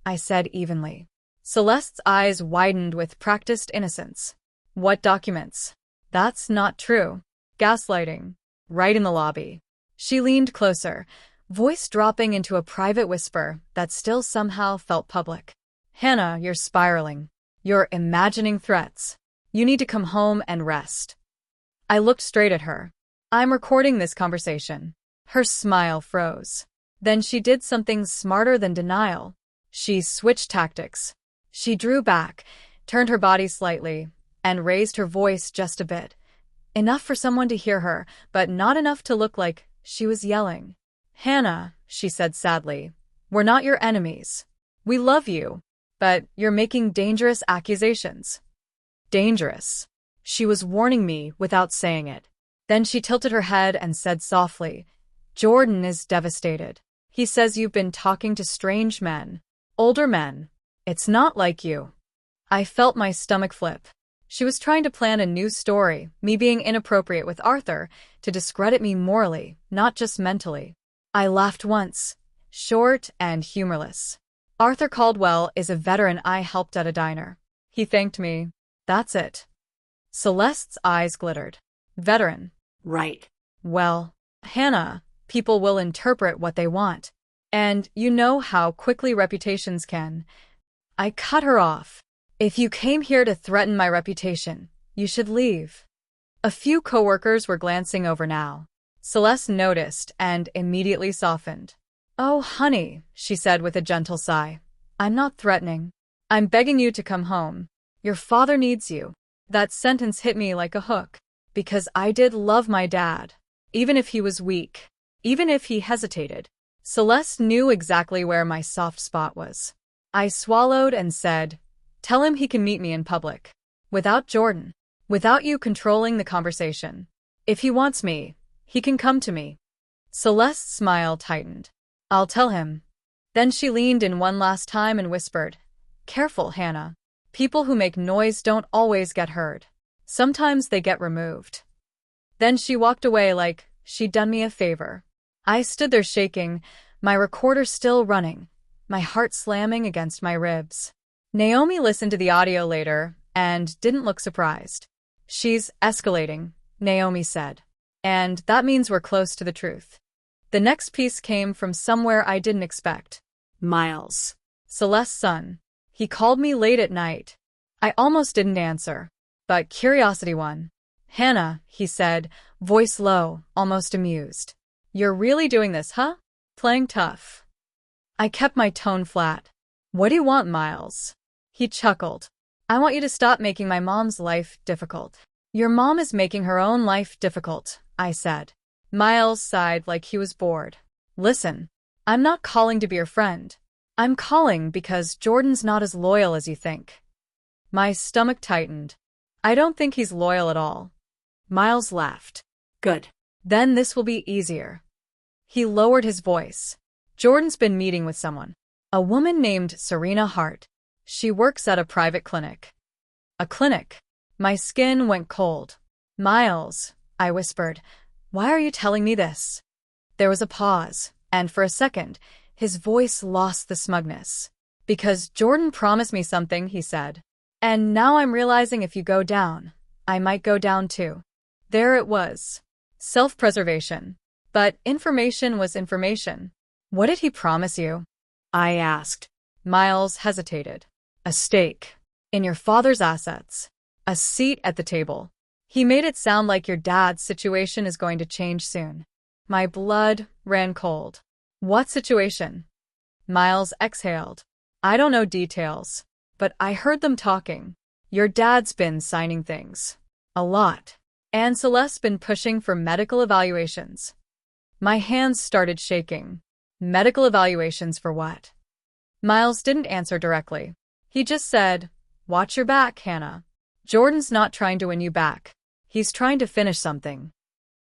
I said evenly. Celeste's eyes widened with practiced innocence. What documents? That's not true. Gaslighting. Right in the lobby. She leaned closer, voice dropping into a private whisper that still somehow felt public. Hannah, you're spiraling. You're imagining threats. You need to come home and rest. I looked straight at her. I'm recording this conversation. Her smile froze. Then she did something smarter than denial. She switched tactics. She drew back, turned her body slightly, and raised her voice just a bit. Enough for someone to hear her, but not enough to look like she was yelling. Hannah, she said sadly, we're not your enemies. We love you, but you're making dangerous accusations. Dangerous. She was warning me without saying it. Then she tilted her head and said softly, Jordan is devastated. He says you've been talking to strange men. Older men. It's not like you. I felt my stomach flip. She was trying to plan a new story, me being inappropriate with Arthur, to discredit me morally, not just mentally. I laughed once, short and humorless. Arthur Caldwell is a veteran I helped at a diner. He thanked me. That's it. Celeste's eyes glittered. Veteran. Right. Well, Hannah, people will interpret what they want. And you know how quickly reputations can. I cut her off. If you came here to threaten my reputation, you should leave. A few coworkers were glancing over now. Celeste noticed and immediately softened. Oh, honey, she said with a gentle sigh. I'm not threatening. I'm begging you to come home. Your father needs you. That sentence hit me like a hook. Because I did love my dad. Even if he was weak. Even if he hesitated. Celeste knew exactly where my soft spot was. I swallowed and said, tell him he can meet me in public. Without Jordan. Without you controlling the conversation. If he wants me, he can come to me. Celeste's smile tightened. I'll tell him. Then she leaned in one last time and whispered, careful, Hannah. People who make noise don't always get heard. Sometimes they get removed. Then she walked away like she'd done me a favor. I stood there shaking, my recorder still running, my heart slamming against my ribs. Naomi listened to the audio later and didn't look surprised. She's escalating, Naomi said. And that means we're close to the truth. The next piece came from somewhere I didn't expect. Miles. Celeste's son. He called me late at night. I almost didn't answer. But curiosity won. Hannah, he said, voice low, almost amused. You're really doing this, huh? Playing tough. I kept my tone flat. What do you want, Miles? He chuckled. I want you to stop making my mom's life difficult. Your mom is making her own life difficult, I said. Miles sighed like he was bored. Listen, I'm not calling to be your friend. I'm calling because Jordan's not as loyal as you think. My stomach tightened. I don't think he's loyal at all. Miles laughed. Good. Then this will be easier. He lowered his voice. Jordan's been meeting with someone. A woman named Serena Hart. She works at a private clinic. A clinic? My skin went cold. Miles, I whispered, why are you telling me this? There was a pause, and for a second, his voice lost the smugness. Because Jordan promised me something, he said. And now I'm realizing if you go down, I might go down too. There it was. Self-preservation. But information was information. What did he promise you? I asked. Miles hesitated. A stake. In your father's assets. A seat at the table. He made it sound like your dad's situation is going to change soon. My blood ran cold. What situation? Miles exhaled. I don't know details, but I heard them talking. Your dad's been signing things. A lot. And Celeste's been pushing for medical evaluations. My hands started shaking. Medical evaluations for what? Miles didn't answer directly. He just said, watch your back, Hannah. Jordan's not trying to win you back. He's trying to finish something.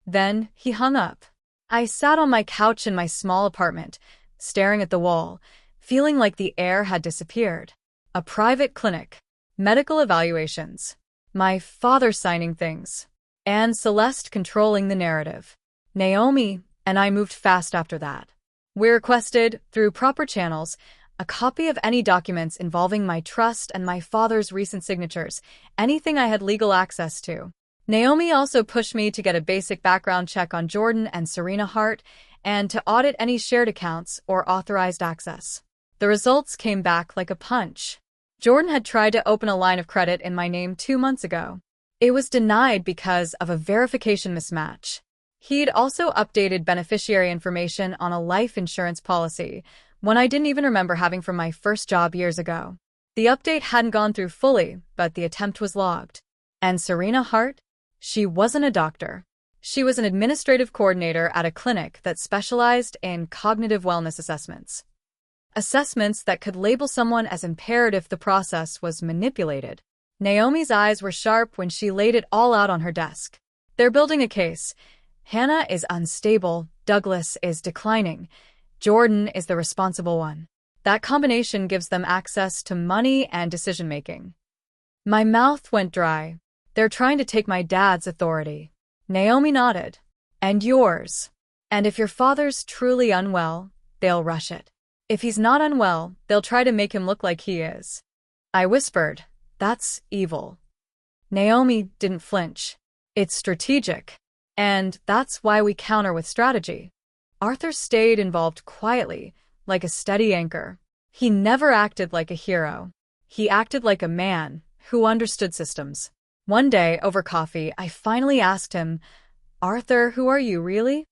Then he hung up. I sat on my couch in my small apartment, staring at the wall, feeling like the air had disappeared. A private clinic, medical evaluations, my father signing things, and Celeste controlling the narrative. Naomi and I moved fast after that. We requested, through proper channels, a copy of any documents involving my trust and my father's recent signatures, anything I had legal access to. Naomi also pushed me to get a basic background check on Jordan and Serena Hart and to audit any shared accounts or authorized access. The results came back like a punch. Jordan had tried to open a line of credit in my name 2 months ago. It was denied because of a verification mismatch. He'd also updated beneficiary information on a life insurance policy, one I didn't even remember having from my first job years ago. The update hadn't gone through fully, but the attempt was logged. And Serena Hart? She wasn't a doctor. She was an administrative coordinator at a clinic that specialized in cognitive wellness assessments. Assessments that could label someone as impaired if the process was manipulated. Naomi's eyes were sharp when she laid it all out on her desk. They're building a case. Hannah is unstable, Douglas is declining, Jordan is the responsible one. That combination gives them access to money and decision-making. My mouth went dry. They're trying to take my dad's authority. Naomi nodded. And yours. And if your father's truly unwell, they'll rush it. If he's not unwell, they'll try to make him look like he is. I whispered, that's evil. Naomi didn't flinch. It's strategic. And that's why we counter with strategy. Arthur stayed involved quietly, like a steady anchor. He never acted like a hero. He acted like a man who understood systems. One day, over coffee, I finally asked him, Arthur, who are you, really?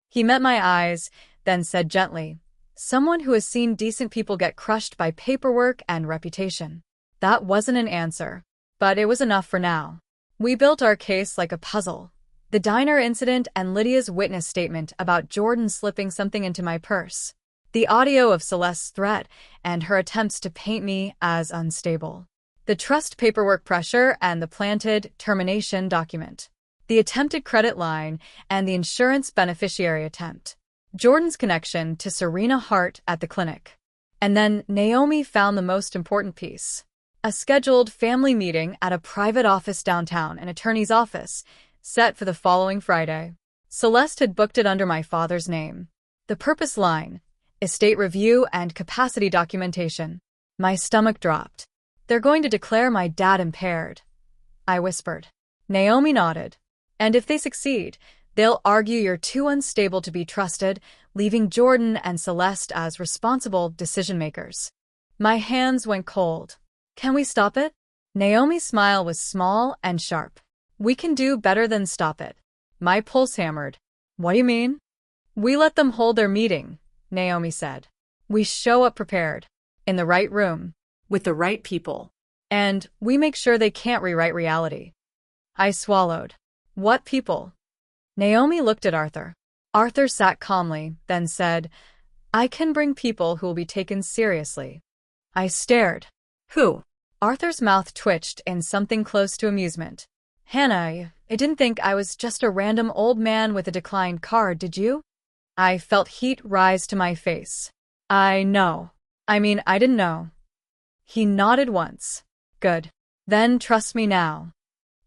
He met my eyes, then said gently, someone who has seen decent people get crushed by paperwork and reputation. That wasn't an answer, but it was enough for now. We built our case like a puzzle. The diner incident and Lydia's witness statement about Jordan slipping something into my purse. The audio of Celeste's threat and her attempts to paint me as unstable. The trust paperwork pressure and the planted termination document. The attempted credit line and the insurance beneficiary attempt. Jordan's connection to Serena Hart at the clinic. And then Naomi found the most important piece. A scheduled family meeting at a private office downtown, an attorney's office, set for the following Friday. Celeste had booked it under my father's name. The purpose line, estate review and capacity documentation. My stomach dropped. They're going to declare my dad impaired, I whispered. Naomi nodded. And if they succeed, they'll argue you're too unstable to be trusted, leaving Jordan and Celeste as responsible decision-makers. My hands went cold. Can we stop it? Naomi's smile was small and sharp. We can do better than stop it. My pulse hammered. What do you mean? We let them hold their meeting, Naomi said. We show up prepared. In the right room. With the right people. And we make sure they can't rewrite reality. I swallowed. What people? Naomi looked at Arthur. Arthur sat calmly, then said, I can bring people who will be taken seriously. I stared. Who? Arthur's mouth twitched in something close to amusement. Hannah, I didn't think I was just a random old man with a declined card, did you? I felt heat rise to my face. I didn't know. He nodded once. Good. Then trust me now.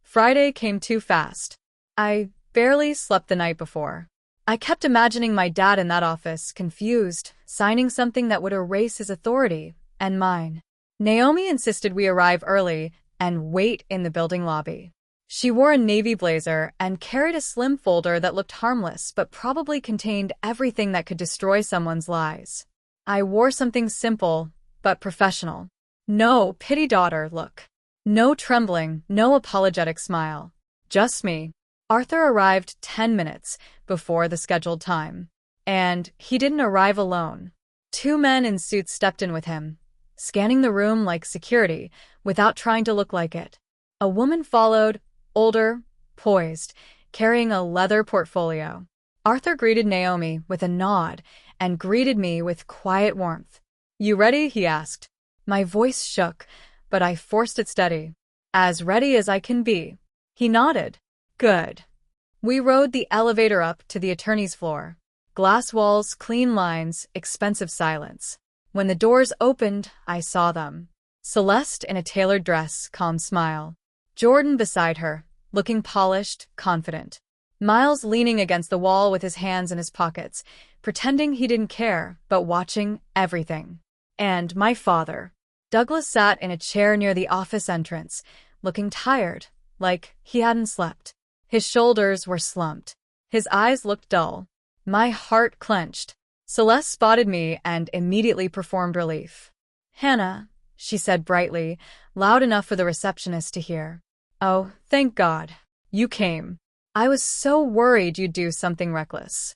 Friday came too fast. I barely slept the night before. I kept imagining my dad in that office, confused, signing something that would erase his authority, and mine. Naomi insisted we arrive early and wait in the building lobby. She wore a navy blazer and carried a slim folder that looked harmless but probably contained everything that could destroy someone's lives. I wore something simple but professional. No pity daughter look. No trembling, no apologetic smile. Just me. Arthur arrived 10 minutes before the scheduled time. And he didn't arrive alone. 2 men in suits stepped in with him, scanning the room like security without trying to look like it. A woman followed, older, poised, carrying a leather portfolio. Arthur greeted Naomi with a nod and greeted me with quiet warmth. You ready? He asked. My voice shook, but I forced it steady. As ready as I can be. He nodded. Good. We rode the elevator up to the attorney's floor. Glass walls, clean lines, expensive silence. When the doors opened, I saw them. Celeste in a tailored dress, calm smile. Jordan beside her, looking polished, confident. Miles leaning against the wall with his hands in his pockets, pretending he didn't care, but watching everything. And my father. Douglas sat in a chair near the office entrance, looking tired, like he hadn't slept. His shoulders were slumped. His eyes looked dull. My heart clenched. Celeste spotted me and immediately performed relief. Hannah, she said brightly, loud enough for the receptionist to hear. Oh, thank God. You came. I was so worried you'd do something reckless.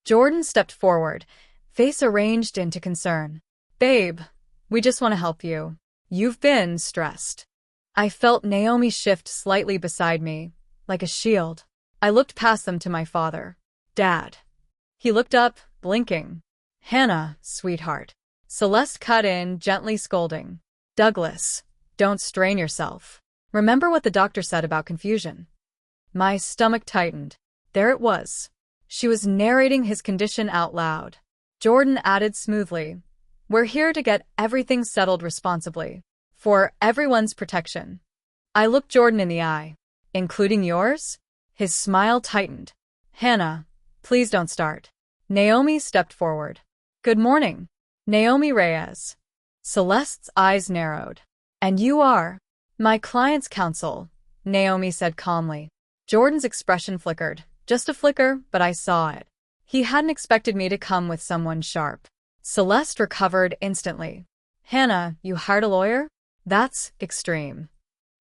Jordan stepped forward, face arranged into concern. Babe, we just want to help you. You've been stressed. I felt Naomi shift slightly beside me, like a shield. I looked past them to my father. Dad. He looked up, blinking. Hannah, sweetheart. Celeste cut in, gently scolding. Douglas, don't strain yourself. Remember what the doctor said about confusion. My stomach tightened. There it was. She was narrating his condition out loud. Jordan added smoothly, We're here to get everything settled responsibly. For everyone's protection. I looked Jordan in the eye. Including yours? His smile tightened. Hannah, please don't start. Naomi stepped forward. Good morning. Naomi Reyes. Celeste's eyes narrowed. And you are? My client's counsel, Naomi said calmly. Jordan's expression flickered. Just a flicker, but I saw it. He hadn't expected me to come with someone sharp. Celeste recovered instantly. Hannah, you hired a lawyer? That's extreme.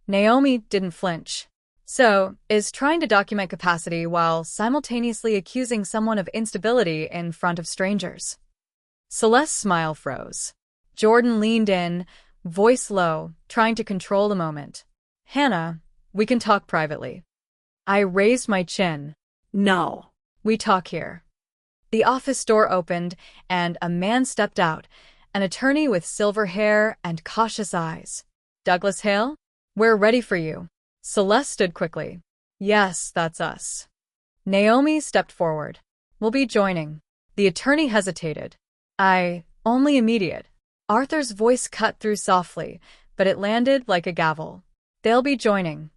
Naomi didn't flinch. So, is trying to document capacity while simultaneously accusing someone of instability in front of strangers. Celeste's smile froze. Jordan leaned in, voice low, trying to control the moment. Hannah, we can talk privately. I raised my chin. No. We talk here. The office door opened, and a man stepped out, an attorney with silver hair and cautious eyes. Douglas Hale? We're ready for you. Celeste stood quickly. Yes, that's us. Naomi stepped forward. We'll be joining. The attorney hesitated. Only immediate. Arthur's voice cut through softly, but it landed like a gavel. They'll be joining.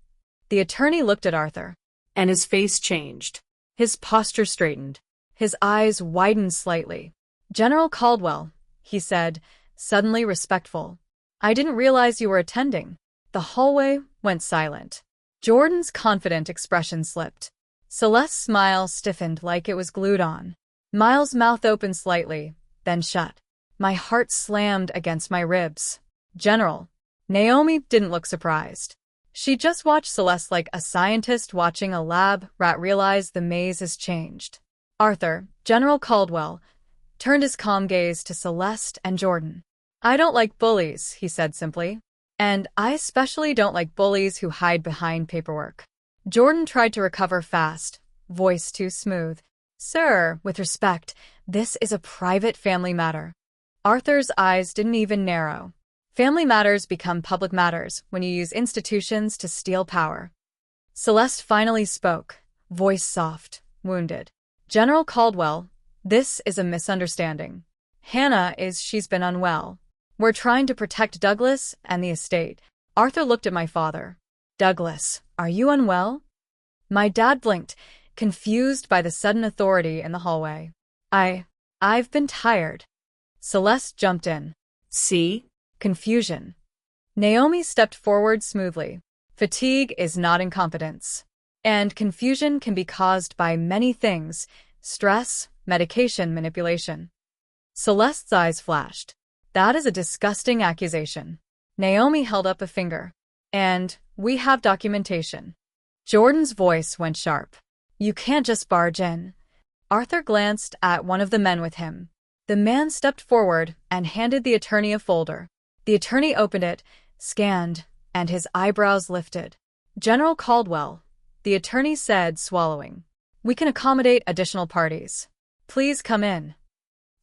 The attorney looked at Arthur. And his face changed. His posture straightened. His eyes widened slightly. General Caldwell, he said, suddenly respectful. I didn't realize you were attending. The hallway went silent. Jordan's confident expression slipped. Celeste's smile stiffened like it was glued on. Miles' mouth opened slightly, then shut. My heart slammed against my ribs. General. Naomi didn't look surprised. She just watched Celeste like a scientist watching a lab rat realize the maze has changed. Arthur, General Caldwell, turned his calm gaze to Celeste and Jordan. I don't like bullies, he said simply. And I especially don't like bullies who hide behind paperwork. Jordan tried to recover fast, voice too smooth. Sir, with respect, this is a private family matter. Arthur's eyes didn't even narrow. Family matters become public matters when you use institutions to steal power. Celeste finally spoke, voice soft, wounded. General Caldwell, this is a misunderstanding. She's been unwell. We're trying to protect Douglas and the estate. Arthur looked at my father. Douglas, are you unwell? My dad blinked, confused by the sudden authority in the hallway. I've been tired. Celeste jumped in. See? Confusion. Naomi stepped forward smoothly. Fatigue is not incompetence. And confusion can be caused by many things: stress, medication manipulation. Celeste's eyes flashed. That is a disgusting accusation. Naomi held up a finger. And we have documentation. Jordan's voice went sharp. You can't just barge in. Arthur glanced at one of the men with him. The man stepped forward and handed the attorney a folder. The attorney opened it, scanned, and his eyebrows lifted. General Caldwell, the attorney said, swallowing. We can accommodate additional parties. Please come in.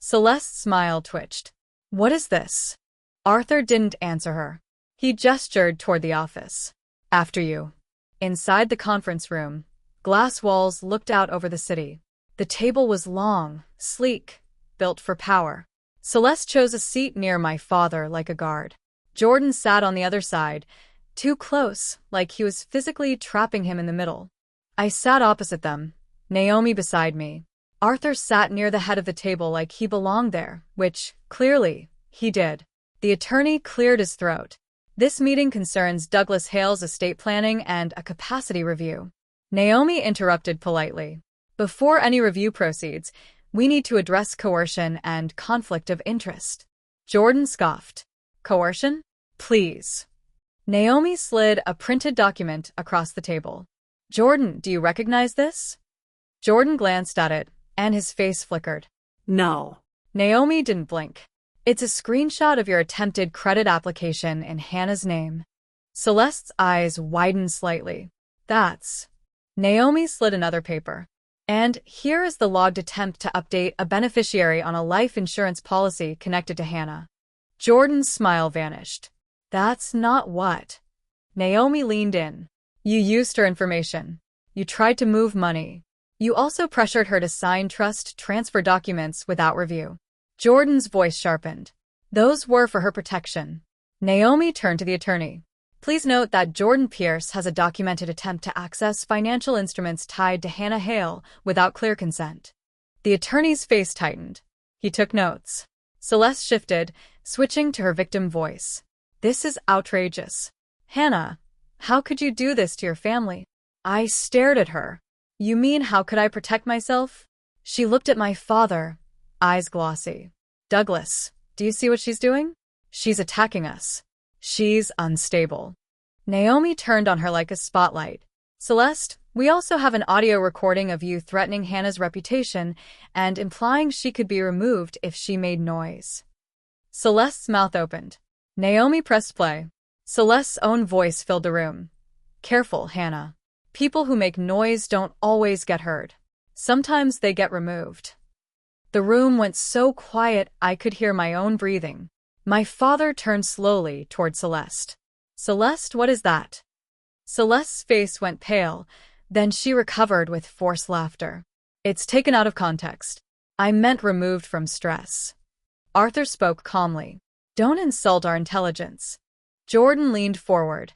Celeste's smile twitched. What is this? Arthur didn't answer her. He gestured toward the office. After you. Inside the conference room, glass walls looked out over the city. The table was long, sleek, built for power. Celeste chose a seat near my father like a guard. Jordan sat on the other side, too close, like he was physically trapping him in the middle. I sat opposite them, Naomi beside me. Arthur sat near the head of the table like he belonged there, which, clearly, he did. The attorney cleared his throat. This meeting concerns Douglas Hale's estate planning and a capacity review. Naomi interrupted politely. Before any review proceeds, we need to address coercion and conflict of interest. Jordan scoffed. Coercion? Please. Naomi slid a printed document across the table. Jordan, do you recognize this? Jordan glanced at it, and his face flickered. No. Naomi didn't blink. It's a screenshot of your attempted credit application in Hannah's name. Celeste's eyes widened slightly. That's... Naomi slid another paper. And here is the logged attempt to update a beneficiary on a life insurance policy connected to Hannah. Jordan's smile vanished. That's not what. Naomi leaned in. You used her information. You tried to move money. You also pressured her to sign trust transfer documents without review. Jordan's voice sharpened. Those were for her protection. Naomi turned to the attorney. Please note that Jordan Pierce has a documented attempt to access financial instruments tied to Hannah Hale without clear consent. The attorney's face tightened. He took notes. Celeste shifted, switching to her victim voice. This is outrageous. Hannah, how could you do this to your family? I stared at her. You mean how could I protect myself? She looked at my father, eyes glossy. Douglas, do you see what she's doing? She's attacking us. She's unstable. Naomi turned on her like a spotlight. Celeste, we also have an audio recording of you threatening Hannah's reputation and implying she could be removed if she made noise. Celeste's mouth opened. Naomi pressed play. Celeste's own voice filled the room. Careful, Hannah. People who make noise don't always get heard. Sometimes they get removed. The room went so quiet I could hear my own breathing. My father turned slowly toward Celeste. Celeste, what is that? Celeste's face went pale, then she recovered with forced laughter. It's taken out of context. I meant removed from stress. Arthur spoke calmly. Don't insult our intelligence. Jordan leaned forward,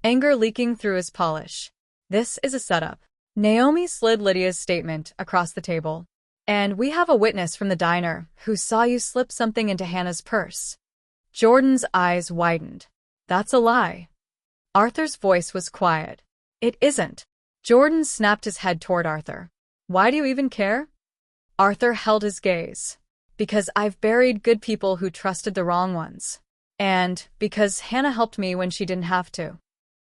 anger leaking through his polish. This is a setup. Naomi slid Lydia's statement across the table. And we have a witness from the diner who saw you slip something into Hannah's purse. Jordan's eyes widened. That's a lie. Arthur's voice was quiet. It isn't. Jordan snapped his head toward Arthur. Why do you even care? Arthur held his gaze. Because I've buried good people who trusted the wrong ones. And because Hannah helped me when she didn't have to.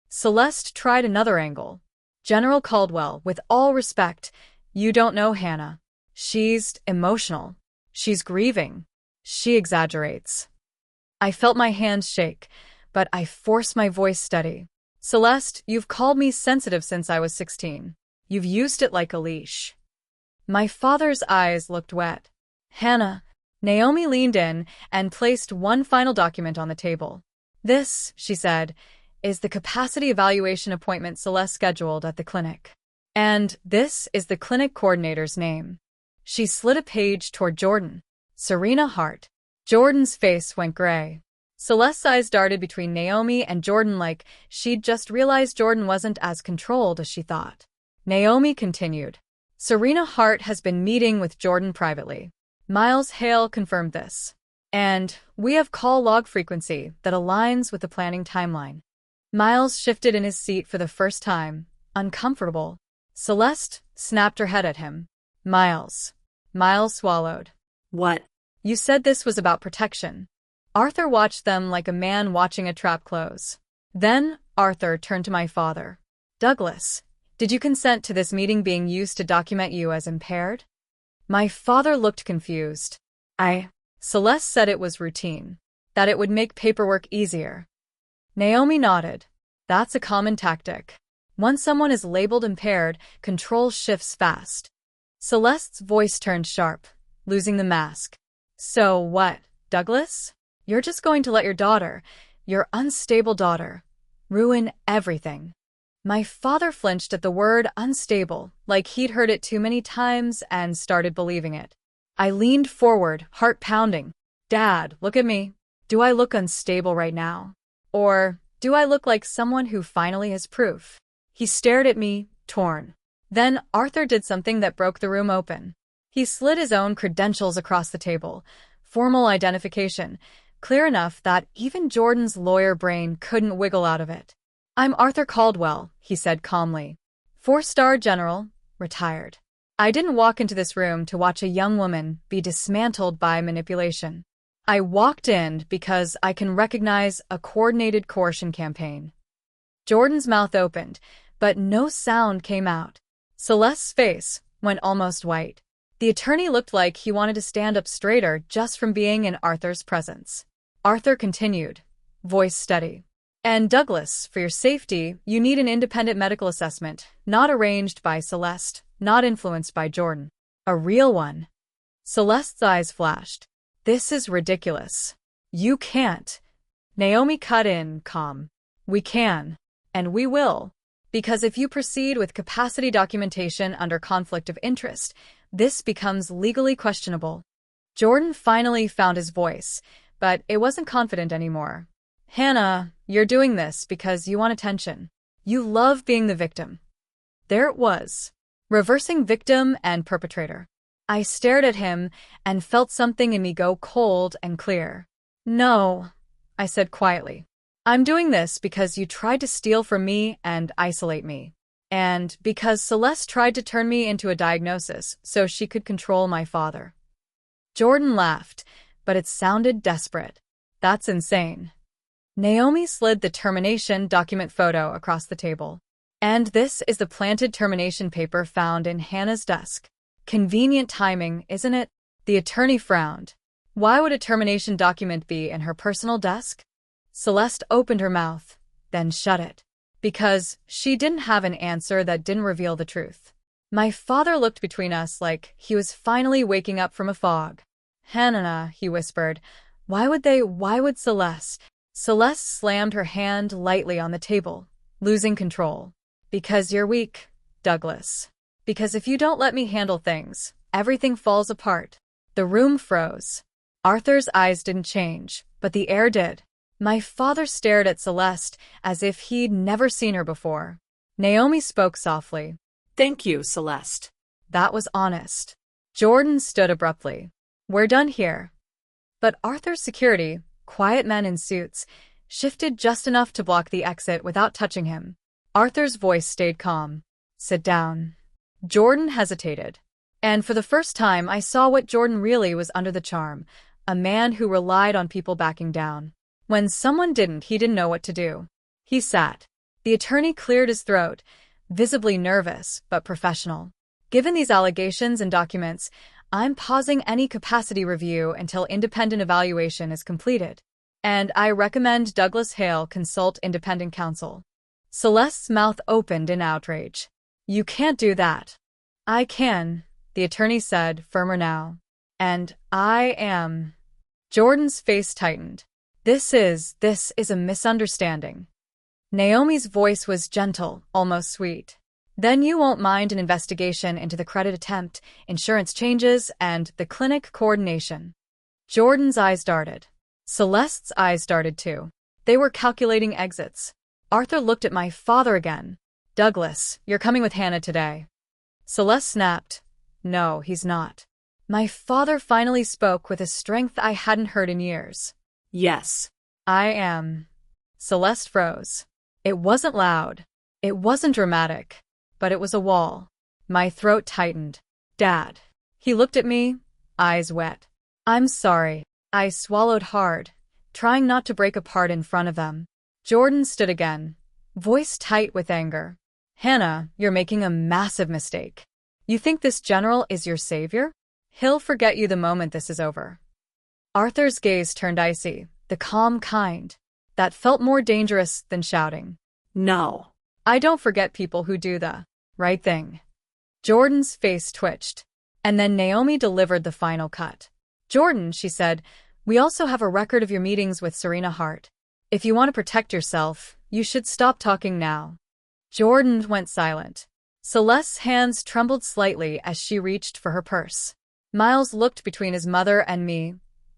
Celeste tried another angle. General Caldwell, with all respect, you don't know Hannah. She's emotional. She's grieving. She exaggerates. I felt my hands shake, but I forced my voice steady. Celeste, you've called me sensitive since I was 16. You've used it like a leash. My father's eyes looked wet. Hannah. Naomi leaned in and placed one final document on the table. This, she said, is the capacity evaluation appointment Celeste scheduled at the clinic. And this is the clinic coordinator's name. She slid a page toward Jordan. Serena Hart. Jordan's face went gray. Celeste's eyes darted between Naomi and Jordan like she'd just realized Jordan wasn't as controlled as she thought. Naomi continued. Serena Hart has been meeting with Jordan privately. Miles Hale confirmed this. And we have call log frequency that aligns with the planning timeline. Miles shifted in his seat for the first time, uncomfortable. Celeste snapped her head at him. Miles. Miles swallowed. What? You said this was about protection. Arthur watched them like a man watching a trap close. Then, Arthur turned to my father. Douglas, did you consent to this meeting being used to document you as impaired? My father looked confused. Celeste said it was routine, that it would make paperwork easier. Naomi nodded. That's a common tactic. Once someone is labeled impaired, control shifts fast. Celeste's voice turned sharp, losing the mask. So what, Douglas? You're just going to let your daughter, your unstable daughter, ruin everything. My father flinched at the word unstable, like he'd heard it too many times and started believing it. I leaned forward, heart pounding. Dad, look at me. Do I look unstable right now? Or do I look like someone who finally has proof? He stared at me, torn. Then Arthur did something that broke the room open. He slid his own credentials across the table. Formal identification, clear enough that even Jordan's lawyer brain couldn't wiggle out of it. I'm Arthur Caldwell, he said calmly. 4-star general, retired. I didn't walk into this room to watch a young woman be dismantled by manipulation. I walked in because I can recognize a coordinated coercion campaign. Jordan's mouth opened, but no sound came out. Celeste's face went almost white. The attorney looked like he wanted to stand up straighter just from being in Arthur's presence. Arthur continued, voice steady. And Douglas, for your safety, you need an independent medical assessment, not arranged by Celeste, not influenced by Jordan. A real one. Celeste's eyes flashed. This is ridiculous. You can't. Naomi cut in, calm. We can. And we will. Because if you proceed with capacity documentation under conflict of interest, this becomes legally questionable. Jordan finally found his voice, but it wasn't confident anymore. Hannah, you're doing this because you want attention. You love being the victim. There it was. Reversing victim and perpetrator. I stared at him and felt something in me go cold and clear. No, I said quietly. I'm doing this because you tried to steal from me and isolate me. And because Celeste tried to turn me into a diagnosis so she could control my father. Jordan laughed, but it sounded desperate. That's insane. Naomi slid the termination document photo across the table. And this is the planted termination paper found in Hannah's desk. Convenient timing, isn't it? The attorney frowned. Why would a termination document be in her personal desk? Celeste opened her mouth, then shut it. Because she didn't have an answer that didn't reveal the truth. My father looked between us like he was finally waking up from a fog. Hannah, he whispered. Why would Celeste? Celeste slammed her hand lightly on the table, losing control. Because you're weak, Douglas. Because if you don't let me handle things, everything falls apart. The room froze. Arthur's eyes didn't change, but the air did. My father stared at Celeste as if he'd never seen her before. Naomi spoke softly. Thank you, Celeste. That was honest. Jordan stood abruptly. We're done here. But Arthur's security, quiet men in suits, shifted just enough to block the exit without touching him. Arthur's voice stayed calm. Sit down. Jordan hesitated. And for the first time I saw what Jordan really was under the charm, a man who relied on people backing down. When someone didn't, he didn't know what to do. He sat. The attorney cleared his throat, visibly nervous but professional. Given these allegations and documents, I'm pausing any capacity review until independent evaluation is completed. And I recommend Douglas Hale consult independent counsel. Celeste's mouth opened in outrage. You can't do that. I can, the attorney said, firmer now. And I am. Jordan's face tightened. This is a misunderstanding. Naomi's voice was gentle, almost sweet. Then you won't mind an investigation into the credit attempt, insurance changes, and the clinic coordination. Jordan's eyes darted. Celeste's eyes darted too. They were calculating exits. Arthur looked at my father again. Douglas, you're coming with Hannah today. Celeste snapped. No, he's not. My father finally spoke with a strength I hadn't heard in years. Yes. I am. Celeste froze. It wasn't loud. It wasn't dramatic. But it was a wall. My throat tightened. Dad. He looked at me, eyes wet. I'm sorry. I swallowed hard, trying not to break apart in front of them. Jordan stood again, voice tight with anger. Hannah, you're making a massive mistake. You think this general is your savior? He'll forget you the moment this is over. Arthur's gaze turned icy, the calm kind. That felt more dangerous than shouting. No. I don't forget people who do the right thing. Jordan's face twitched. And then Naomi delivered the final cut. Jordan, she said, we also have a record of your meetings with Serena Hart. If you want to protect yourself, you should stop talking now. Jordan went silent. Celeste's hands trembled slightly as she reached for her purse. Miles looked between his mother and me,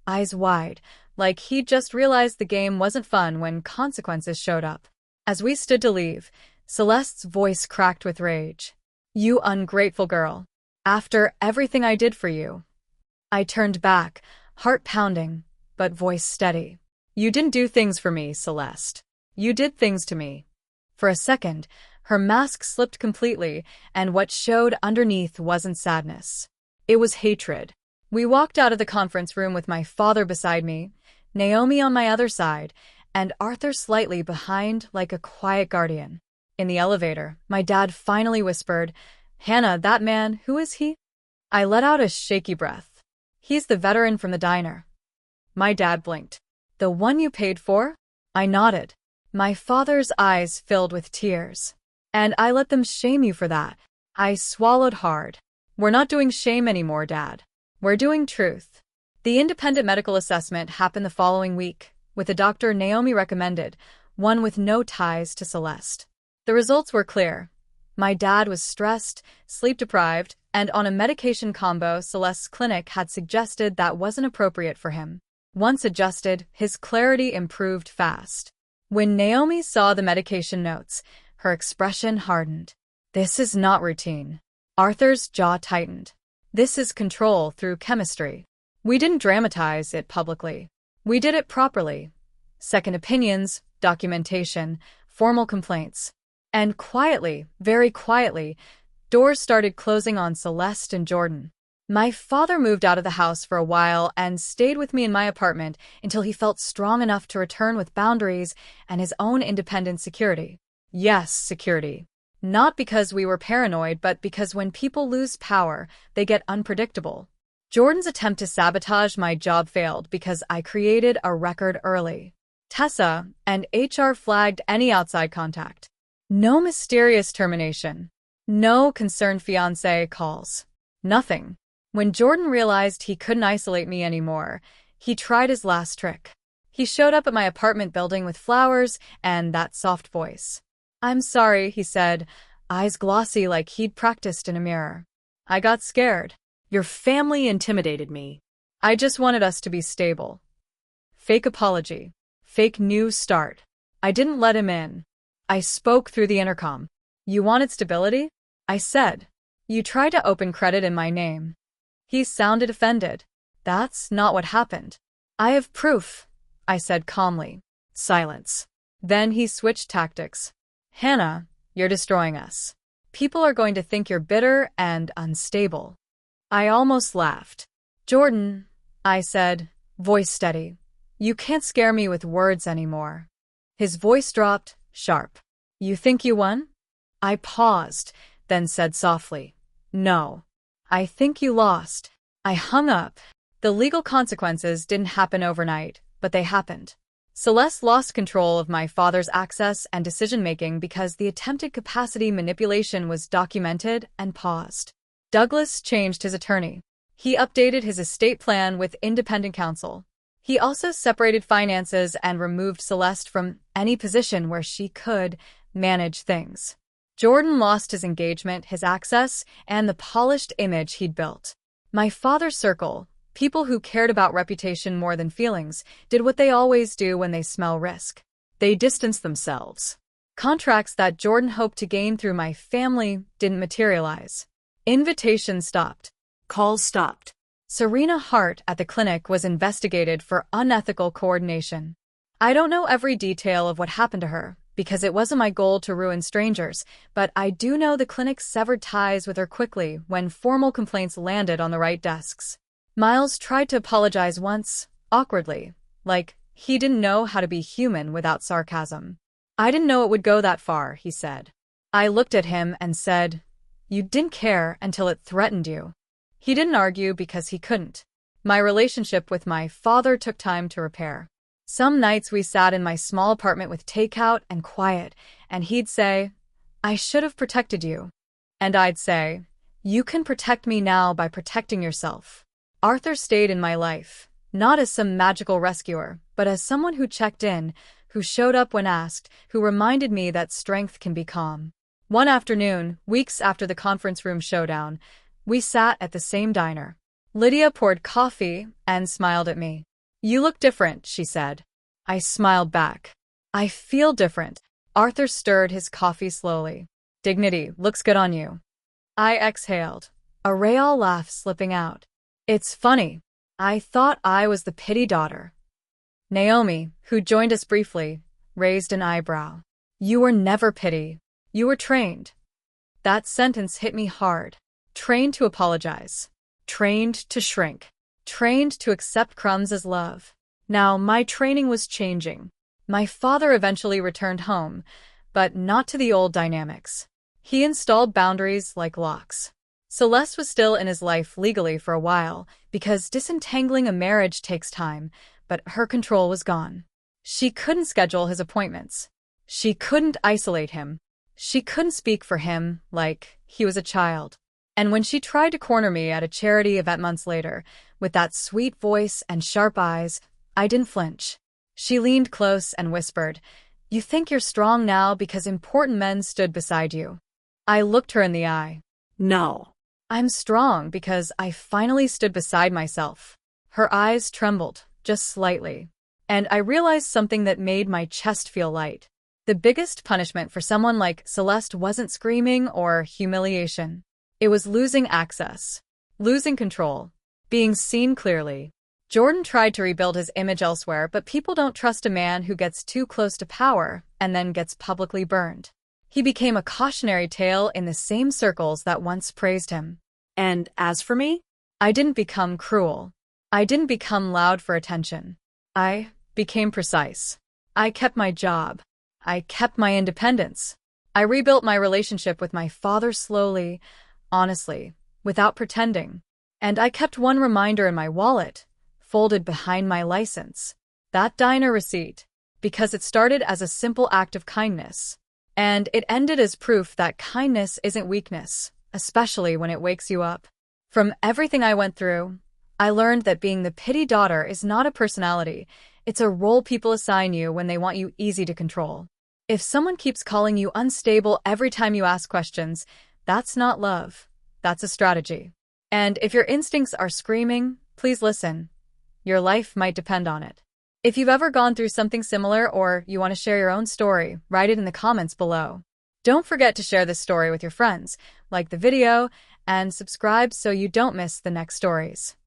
eyes wide, like he'd just realized the game wasn't fun when consequences showed up. As we stood to leave, Celeste's voice cracked with rage. "You ungrateful girl. After everything I did for you." I turned back, heart pounding, but voice steady. "You didn't do things for me, Celeste. You did things to me." For a second, her mask slipped completely, and what showed underneath wasn't sadness. It was hatred. We walked out of the conference room with my father beside me, Naomi on my other side, and Arthur slightly behind like a quiet guardian. In the elevator, my dad finally whispered, "Hannah, that man, who is he?" I let out a shaky breath. "He's the veteran from the diner." My dad blinked. "The one you paid for?" I nodded. My father's eyes filled with tears. "And I let them shame you for that." I swallowed hard. "We're not doing shame anymore, Dad. We're doing truth." The independent medical assessment happened the following week, with a doctor Naomi recommended, one with no ties to Celeste. The results were clear. My dad was stressed, sleep-deprived, and on a medication combo Celeste's clinic had suggested that wasn't appropriate for him. Once adjusted, his clarity improved fast. When Naomi saw the medication notes, her expression hardened. "This is not routine." Arthur's jaw tightened. "This is control through chemistry." We didn't dramatize it publicly. We did it properly. Second opinions, documentation, formal complaints. And quietly, very quietly, doors started closing on Celeste and Jordan. My father moved out of the house for a while and stayed with me in my apartment until he felt strong enough to return with boundaries and his own independent security. Yes, security. Not because we were paranoid, but because when people lose power, they get unpredictable. Jordan's attempt to sabotage my job failed because I created a record early. Tessa and HR flagged any outside contact. No mysterious termination. No concerned fiancé calls. Nothing. When Jordan realized he couldn't isolate me anymore, he tried his last trick. He showed up at my apartment building with flowers and that soft voice. "I'm sorry," he said, eyes glossy like he'd practiced in a mirror. I got scared. Your family intimidated me. I just wanted us to be stable. Fake apology. Fake new start. I didn't let him in. I spoke through the intercom. "You wanted stability?" I said. "You tried to open credit in my name." He sounded offended. "That's not what happened." "I have proof," I said calmly. Silence. Then he switched tactics. "Hannah, you're destroying us. People are going to think you're bitter and unstable." I almost laughed. "Jordan," I said, voice steady, "you can't scare me with words anymore." His voice dropped, sharp. "You think you won?" I paused, then said softly, "No. I think you lost." I hung up. The legal consequences didn't happen overnight, but they happened. Celeste lost control of my father's access and decision-making because the attempted capacity manipulation was documented and paused. Douglas changed his attorney. He updated his estate plan with independent counsel. He also separated finances and removed Celeste from any position where she could manage things. Jordan lost his engagement, his access, and the polished image he'd built. My father's circle, people who cared about reputation more than feelings, did what they always do when they smell risk. They distanced themselves. Contracts that Jordan hoped to gain through my family didn't materialize. Invitations stopped. Calls stopped. Serena Hart at the clinic was investigated for unethical coordination. I don't know every detail of what happened to her, because it wasn't my goal to ruin strangers, but I do know the clinic severed ties with her quickly when formal complaints landed on the right desks. Miles tried to apologize once, awkwardly, like he didn't know how to be human without sarcasm. "I didn't know it would go that far," he said. I looked at him and said, "You didn't care until it threatened you." He didn't argue because he couldn't. My relationship with my father took time to repair. Some nights we sat in my small apartment with takeout and quiet, and he'd say, "I should have protected you." And I'd say, "You can protect me now by protecting yourself." Arthur stayed in my life, not as some magical rescuer, but as someone who checked in, who showed up when asked, who reminded me that strength can be calm. One afternoon, weeks after the conference room showdown, we sat at the same diner. Lydia poured coffee and smiled at me. "You look different," she said. I smiled back. "I feel different." Arthur stirred his coffee slowly. "Dignity looks good on you." I exhaled, a real laugh slipping out. "It's funny. I thought I was the pity daughter." Naomi, who joined us briefly, raised an eyebrow. "You were never pity. You were trained." That sentence hit me hard. Trained to apologize. Trained to shrink. Trained to accept crumbs as love. Now, my training was changing. My father eventually returned home, but not to the old dynamics. He installed boundaries like locks. Celeste was still in his life legally for a while, because disentangling a marriage takes time, but her control was gone. She couldn't schedule his appointments. She couldn't isolate him. She couldn't speak for him like he was a child. And when she tried to corner me at a charity event months later, with that sweet voice and sharp eyes, I didn't flinch. She leaned close and whispered, "You think you're strong now because important men stood beside you." I looked her in the eye. No. "I'm strong because I finally stood beside myself." Her eyes trembled, just slightly. And I realized something that made my chest feel light. The biggest punishment for someone like Celeste wasn't screaming or humiliation. It was losing access, losing control, being seen clearly. Jordan tried to rebuild his image elsewhere, but people don't trust a man who gets too close to power and then gets publicly burned. He became a cautionary tale in the same circles that once praised him. And as for me? I didn't become cruel. I didn't become loud for attention. I became precise. I kept my job. I kept my independence. I rebuilt my relationship with my father slowly, honestly, without pretending. And I kept one reminder in my wallet, folded behind my license. That diner receipt, because it started as a simple act of kindness. And it ended as proof that kindness isn't weakness, especially when it wakes you up. From everything I went through, I learned that being the pity daughter is not a personality, it's a role people assign you when they want you easy to control. If someone keeps calling you unstable every time you ask questions, that's not love, that's a strategy. And if your instincts are screaming, please listen. Your life might depend on it. If you've ever gone through something similar or you want to share your own story, write it in the comments below. Don't forget to share this story with your friends, like the video, and subscribe so you don't miss the next stories.